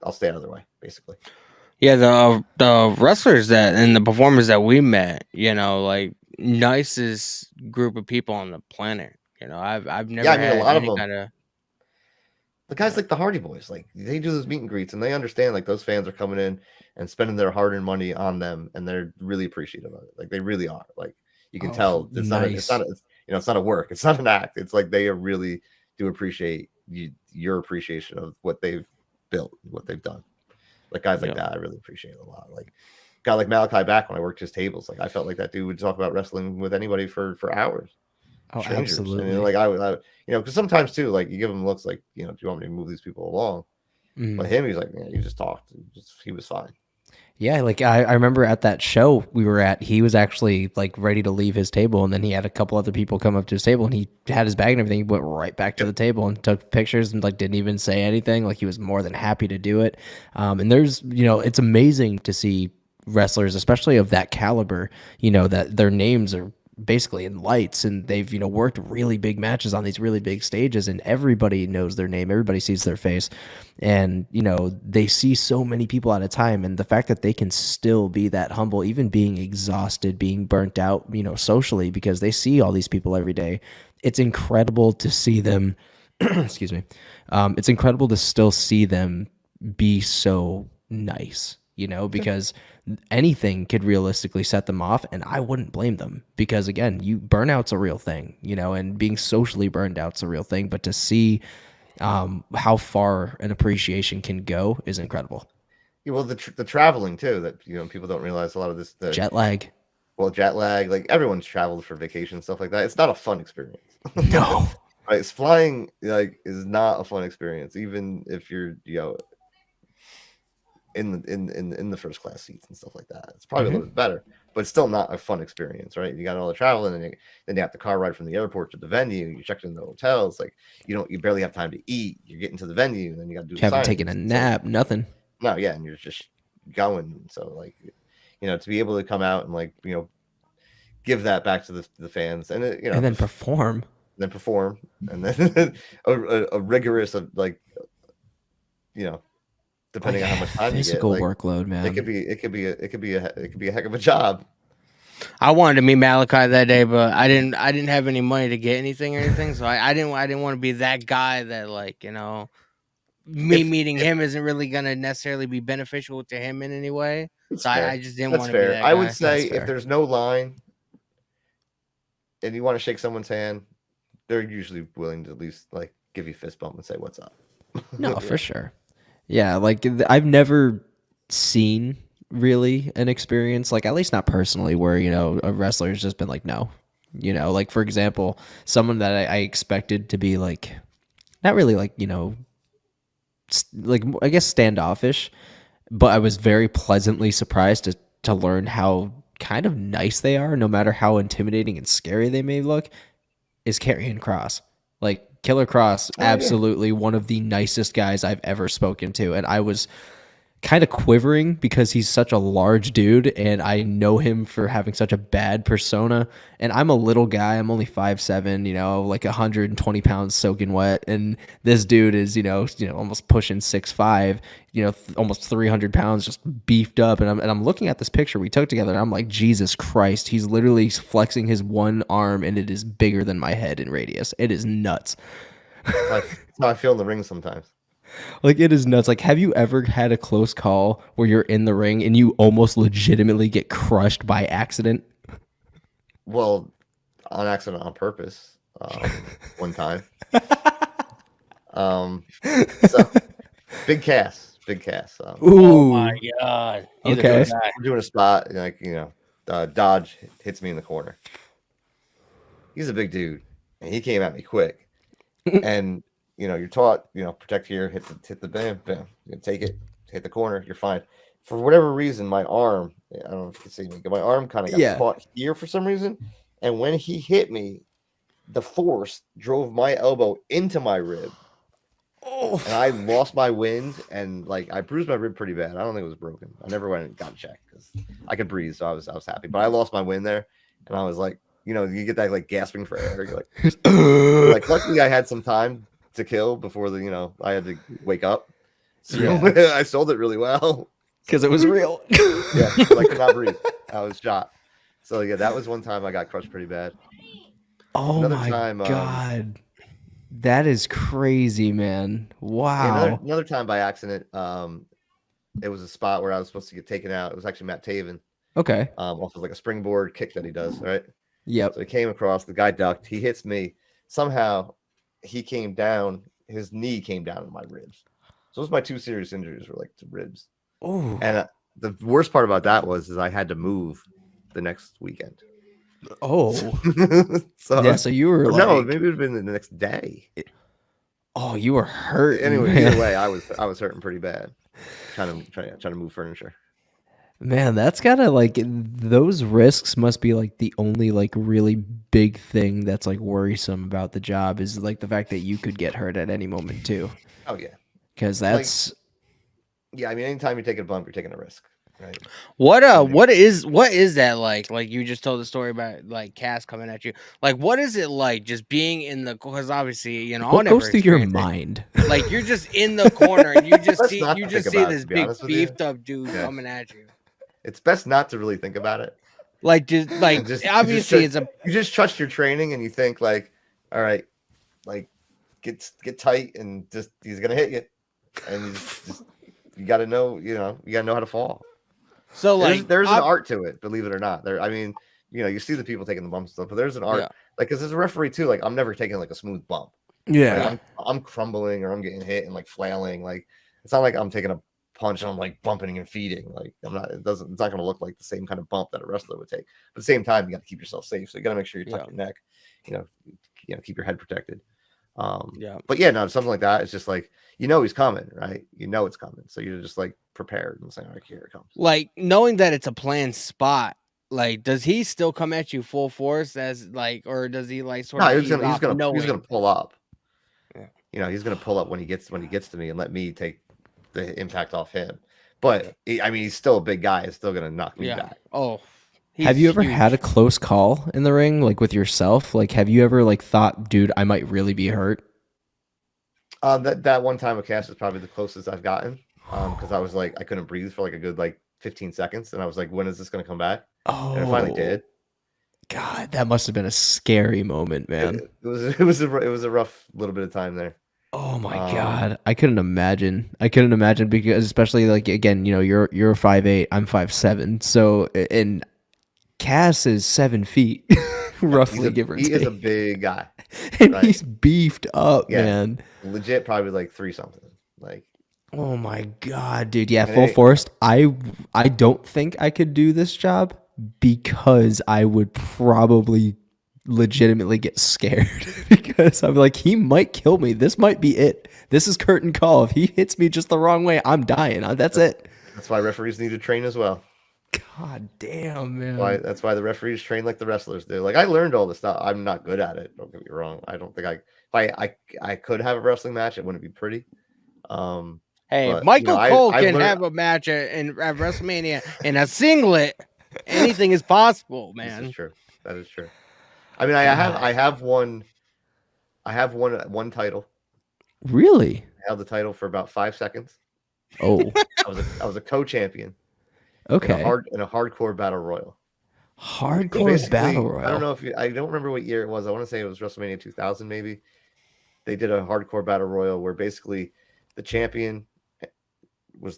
I'll stay out of their way, basically. Yeah, the wrestlers and the performers that we met, like nicest group of people on the planet. I've never had a lot any of them. kind of. The guys like the Hardy Boys, like they do those meet and greets and they understand like those fans are coming in and spending their hard-earned money on them and they're really appreciative of it. Like they really are. Like you can tell it's it's not a work, it's not an act. It's like they really do appreciate your appreciation of what they've built, what they've done. Like guys like that, I really appreciate it a lot. Like guy like Malachi back when I worked his tables, like I felt like that dude would talk about wrestling with anybody for hours. Oh, Strangers. absolutely. And like I because sometimes too, like you give him looks like, do you want me to move these people along? But him, he's like, yeah, you just talked. He was fine. Yeah, like I remember at that show we were at, he was actually like ready to leave his table, and then he had a couple other people come up to his table, and he had his bag and everything. He went right back to the table and took pictures and like didn't even say anything. Like he was more than happy to do it. And there's, it's amazing to see wrestlers, especially of that caliber, that their names are basically in lights, and they've worked really big matches on these really big stages, and everybody knows their name, everybody sees their face, and they see so many people at a time, and the fact that they can still be that humble, even being exhausted, being burnt out socially, because they see all these people every day. It's incredible to see them excuse me, it's incredible to still see them be so nice, because anything could realistically set them off, and I wouldn't blame them, because again, burnout's a real thing, and being socially burned out's a real thing, but to see how far an appreciation can go is incredible. Yeah, well, the traveling too, that people don't realize a lot of this jet lag. Well, jet lag, like everyone's traveled for vacation, stuff like that. It's not a fun experience. No. Right, flying is not a fun experience, even if you're in the first class seats and stuff like that. It's probably a little bit better, but it's still not a fun experience, right? You got all the travel, and then you have the car ride from the airport to the venue. You checked in the hotels, like you barely have time to eat. You're getting to the venue, and then you got to do. You haven't taken a nap, nothing. No, yeah, and you're just going. So like, to be able to come out and give that back to the fans, and and then perform, and then a rigorous depending on how much time physical you get, workload, man. It could be a heck of a job. I wanted to meet Malachi that day, but I didn't have any money to get anything or anything, so I didn't want to be that guy that meeting him isn't really gonna necessarily be beneficial to him in any way. So I just didn't want to be that guy. I would say if there's no line and you want to shake someone's hand, they're usually willing to at least give you a fist bump and say what's up. No, for sure. Yeah, I've never seen really an experience, at least not personally, where a wrestler's just been no. For example, someone that I expected to be not really I guess standoffish, but I was very pleasantly surprised to learn how kind of nice they are, no matter how intimidating and scary they may look, is Karrion Kross. Killer Kross, absolutely one of the nicest guys I've ever spoken to. And I was kind of quivering because he's such a large dude, and I know him for having such a bad persona. And I'm a little guy. I'm only 5'7", 120 pounds soaking wet. And this dude is, almost pushing 6'5", almost 300 pounds, just beefed up. And I'm looking at this picture we took together, and I'm like, Jesus Christ, he's literally flexing his one arm, and it is bigger than my head in radius. It is nuts. That's how I feel in the ring sometimes. It is nuts. Have you ever had a close call where you're in the ring and you almost legitimately get crushed by accident? Well, on accident, on purpose, one time. So big cast. Oh my god! Okay, we're doing a spot, Dodge hits me in the corner. He's a big dude, and he came at me quick, and. You're taught, protect here, hit the bam, take it, hit the corner, you're fine. For whatever reason, my arm, I don't know if you can see me, my arm kind of got caught here for some reason. And when he hit me, the force drove my elbow into my rib. Oh. And I lost my wind, and I bruised my rib pretty bad. I don't think it was broken. I never went and got checked because I could breathe, so I was happy. But I lost my wind there, and I was you get that gasping for air. You're luckily I had some time to kill before I had to wake up. So I sold it really well because it was real. Yeah, I could not breathe. I was shot. So that was one time I got crushed pretty bad. Oh, another time, God, that is crazy, man. Wow. Another time by accident. It was a spot where I was supposed to get taken out. It was actually Matt Taven. Okay. Off of a springboard kick that he does, right? Yep. So he came across, the guy ducked, he hits me. Somehow he came down, his knee came down in my ribs. So those my two serious injuries were like the ribs. Oh. And the worst part about that is I had to move the next weekend. Oh. So yeah, so you were like, no, maybe it would have been the next day. Oh, you were hurt. Anyway, either way, I was hurting pretty bad. Trying to move furniture. Man, that's gotta like those risks must be like the only like really big thing that's like worrisome about the job is like the fact that you could get hurt at any moment too. Oh yeah, because that's yeah. I mean, anytime you're taking a bump, you're taking a risk, right? What is that like? Like you just told the story about like Cass coming at you. Like what is it like just being in the because obviously you know what goes through your mind? Like you're just in the corner and you just see this be big beefed up dude coming at you. It's best not to really think about it. Like just obviously you just trust your training and you think like, all right, like get tight and just he's gonna hit you, and you got to know how to fall. So like there's an art to it, believe it or not. I mean, you see the people taking the bumps and stuff, but there's an art. Yeah. Like, because as a referee too, like I'm never taking like a smooth bump. Yeah, like, I'm crumbling or I'm getting hit and like flailing. Like it's not like I'm taking a punch and I'm like bumping and feeding. Like I'm not. It's not going to look like the same kind of bump that a wrestler would take. But at the same time, you got to keep yourself safe. So you got to make sure you tuck your neck. Keep your head protected. But yeah, no, something like that. It's just like he's coming, right? It's coming, so you're just like prepared and saying, "All right, here it comes." Like knowing that it's a planned spot. Like, does he still come at you full force as like, or does he like sort of? He's gonna pull up. Yeah. He's gonna pull up when he gets to me and let me take the impact off him. But he's still a big guy. It's still gonna knock me back. Oh. Have you ever had a close call in the ring, like with yourself? Like, have you ever like thought, dude, I might really be hurt? That one time with Cass is probably the closest I've gotten. Because I was like, I couldn't breathe for like a good like 15 seconds, and I was like, when is this gonna come back? Oh, and it finally did. God, that must have been a scary moment, man. It was a rough little bit of time there. Oh my God, I couldn't imagine. Because especially like again, you're 5'8", I'm 5'7", so and Cass is 7 feet, roughly give or take. He is a big guy, and he's beefed up, man. Legit, probably like 3 something. Like, oh my God, dude. Yeah, full force. I don't think I could do this job because I would probably legitimately get scared because I'm like, he might kill me. This might be it. This is curtain call. If he hits me just the wrong way, I'm dying. That's it. That's why referees need to train as well. God damn, man. That's why the referees train like the wrestlers do. Like I learned all this stuff. I'm not good at it. Don't get me wrong. I don't think if I could have a wrestling match, it wouldn't be pretty. Hey, but, Michael Cole can have a match at WrestleMania in a singlet. Anything is possible, man. This is true. That is true. I mean, I have won one title. Really? I held the title for about 5 seconds. Oh, I was a co-champion. Okay. In a hardcore battle royal. Hardcore battle royal. I don't know I don't remember what year it was. I want to say it was WrestleMania 2000, maybe. They did a hardcore battle royal where basically the champion you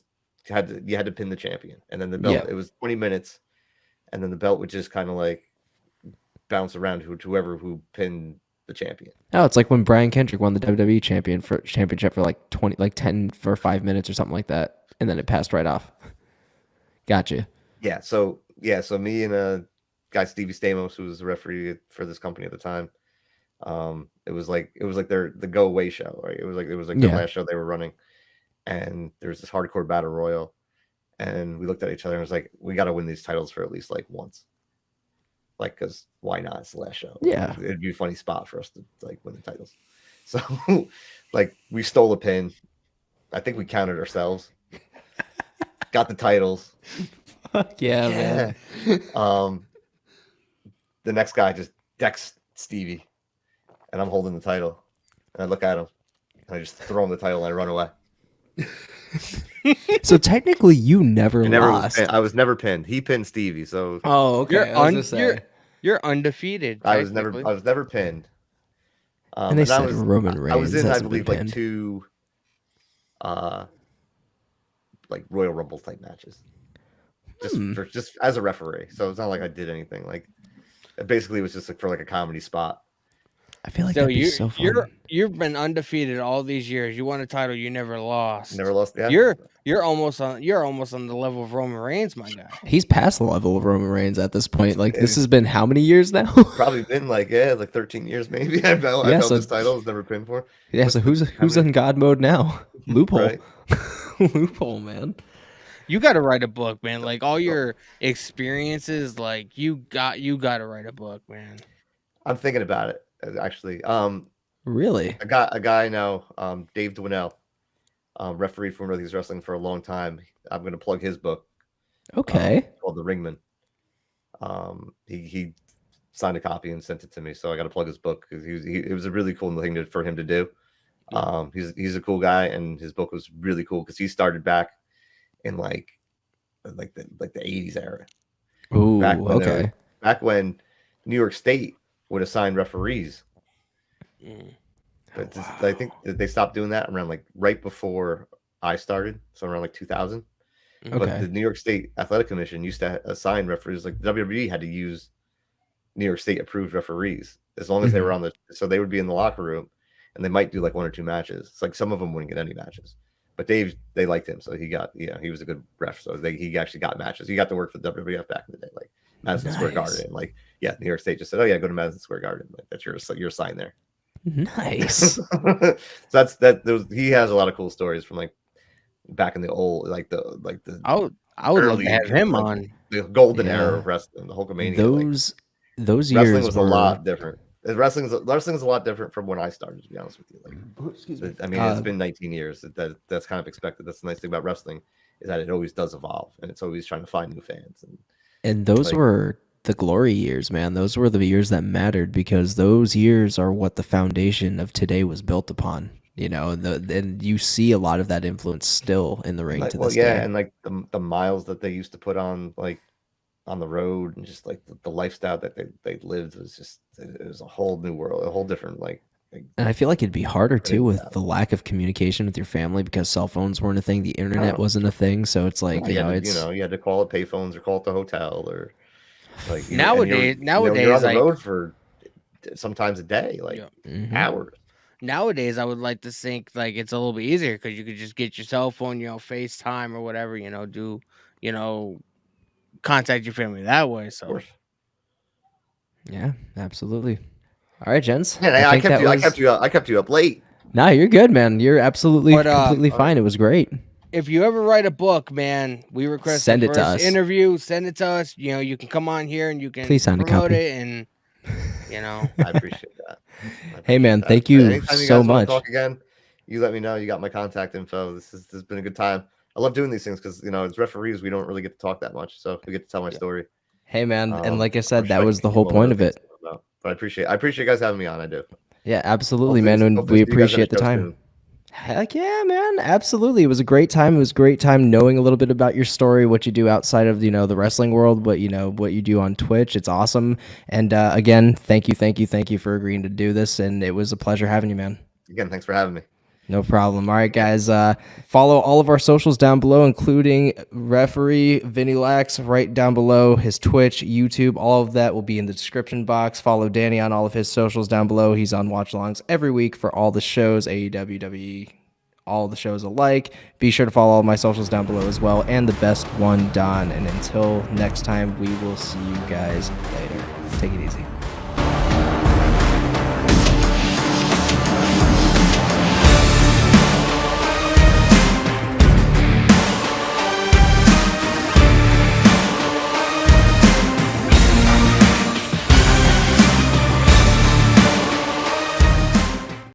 had to pin the champion, and then the belt. It was 20 minutes, and then the belt would just kind of like bounce around whoever who pinned the champion. Oh, it's like when Bryan Kendrick won the WWE championship for like 10 for 5 minutes or something like that, and then it passed right off. Gotcha. Yeah. So me and a guy, Stevie Stamos, who was the referee for this company at the time. It was like the go away show, right? It was like the last show they were running, and there was this hardcore battle royal, and we looked at each other and was like, we got to win these titles for at least like once, like, because why not? It's the last show. Yeah, it'd be a funny spot for us to like win the titles. So like we stole a pin. I think we counted ourselves. Got the titles. Fuck yeah, man. The next guy just decks Stevie, and I'm holding the title, and I look at him, and I just throw him the title, and I run away. So technically, you never lost. I was never pinned. He pinned Stevie. So You're undefeated. I was never pinned. And they said Roman Reigns. I was in, I believe, like 2 like Royal Rumble type matches, just as a referee. So it's not like I did anything. Like It basically was just like for like a comedy spot. I feel like So that'd be so fun. you've been undefeated all these years. You won a title you never lost. Never lost. Yeah. You're almost on the level of Roman Reigns, my guy. He's past the level of Roman Reigns at this point. Like this has been how many years now? Probably been like 13 years maybe. I've held this title. It's never pinned for. Yeah. So who's in God mode now? Loophole. Right. Loophole, man. You got to write a book, man. Like all your experiences, like you got to write a book, man. I'm thinking about it actually. Really? I got a guy now, Dave Dwinell, refereed for Northeast Wrestling for a long time. I'm going to plug his book. Okay. Called The Ringman. He signed a copy and sent it to me, so I got to plug his book because it was a really cool thing for him to do. He's a cool guy, and his book was really cool because he started back in like the 80s era. Ooh, back when New York State would assign referees. But I think they stopped doing that around like right before I started, so around like 2000. Okay. But the New York State Athletic Commission used to assign referees. Like the WWE had to use New York State approved referees as long as they were on so they would be in the locker room, and they might do like 1 or 2 matches. It's like some of them wouldn't get any matches, but they liked him, so he got he was a good ref, so he actually got matches. He got to work for the WWF back in the day, like Madison Square Garden. Like New York State just said, oh yeah, go to Madison Square Garden. Like that's your sign there. Nice. So he has a lot of cool stories from like back in the old I would love to have him on the golden era of wrestling, the Hulkamania. Those wrestling years was a lot different. Wrestling's a lot different from when I started, to be honest with you. Like, excuse me. I mean, it's been 19 years. That's kind of expected. That's the nice thing about wrestling is that it always does evolve, and it's always trying to find new fans. And those were the glory years, man. Those were the years that mattered because those years are what the foundation of today was built upon. And you see a lot of that influence still in the ring to this day. And like the miles that they used to put on like on the road, and just like the lifestyle that they lived it was a whole new world, a whole different like. And I feel like it'd be harder too with the lack of communication with your family because cell phones weren't a thing, the internet wasn't a thing, so it's like you had to call it payphones or call it the hotel or like nowadays you're on the road for sometimes a day, like hours. Nowadays, I would like to think like it's a little bit easier because you could just get your cell phone, FaceTime or whatever, do contact your family that way. So, yeah, absolutely. All right, gents. Man, I kept you up late. Nah, you're good, man. You're absolutely completely fine. It was great. If you ever write a book, man, we request send it to us. Interview. Send it to us. You can come on here and you can please sign a copy. It and I appreciate that. Hey, man, thank you so much. Talk again, you let me know. You got my contact info. This has been a good time. I love doing these things because as referees we don't really get to talk that much, so we get to tell my story. Hey, man, and like I said, that was the whole point of it. But I appreciate you guys having me on. I do. Yeah, absolutely, man. And we appreciate the time. Heck yeah, man. Absolutely. It was a great time. It was a great time knowing a little bit about your story, what you do outside of, the wrestling world, what you do on Twitch. It's awesome. And again, thank you for agreeing to do this. And it was a pleasure having you, man. Again, thanks for having me. No problem. All right, guys. Follow all of our socials down below, including referee VINNIE LAX right down below. His Twitch, YouTube, all of that will be in the description box. Follow Danny on all of his socials down below. He's on watch-alongs every week for all the shows, AEW, WWE, all the shows alike. Be sure to follow all my socials down below as well. And the best one, Don. And until next time, we will see you guys later. Take it easy.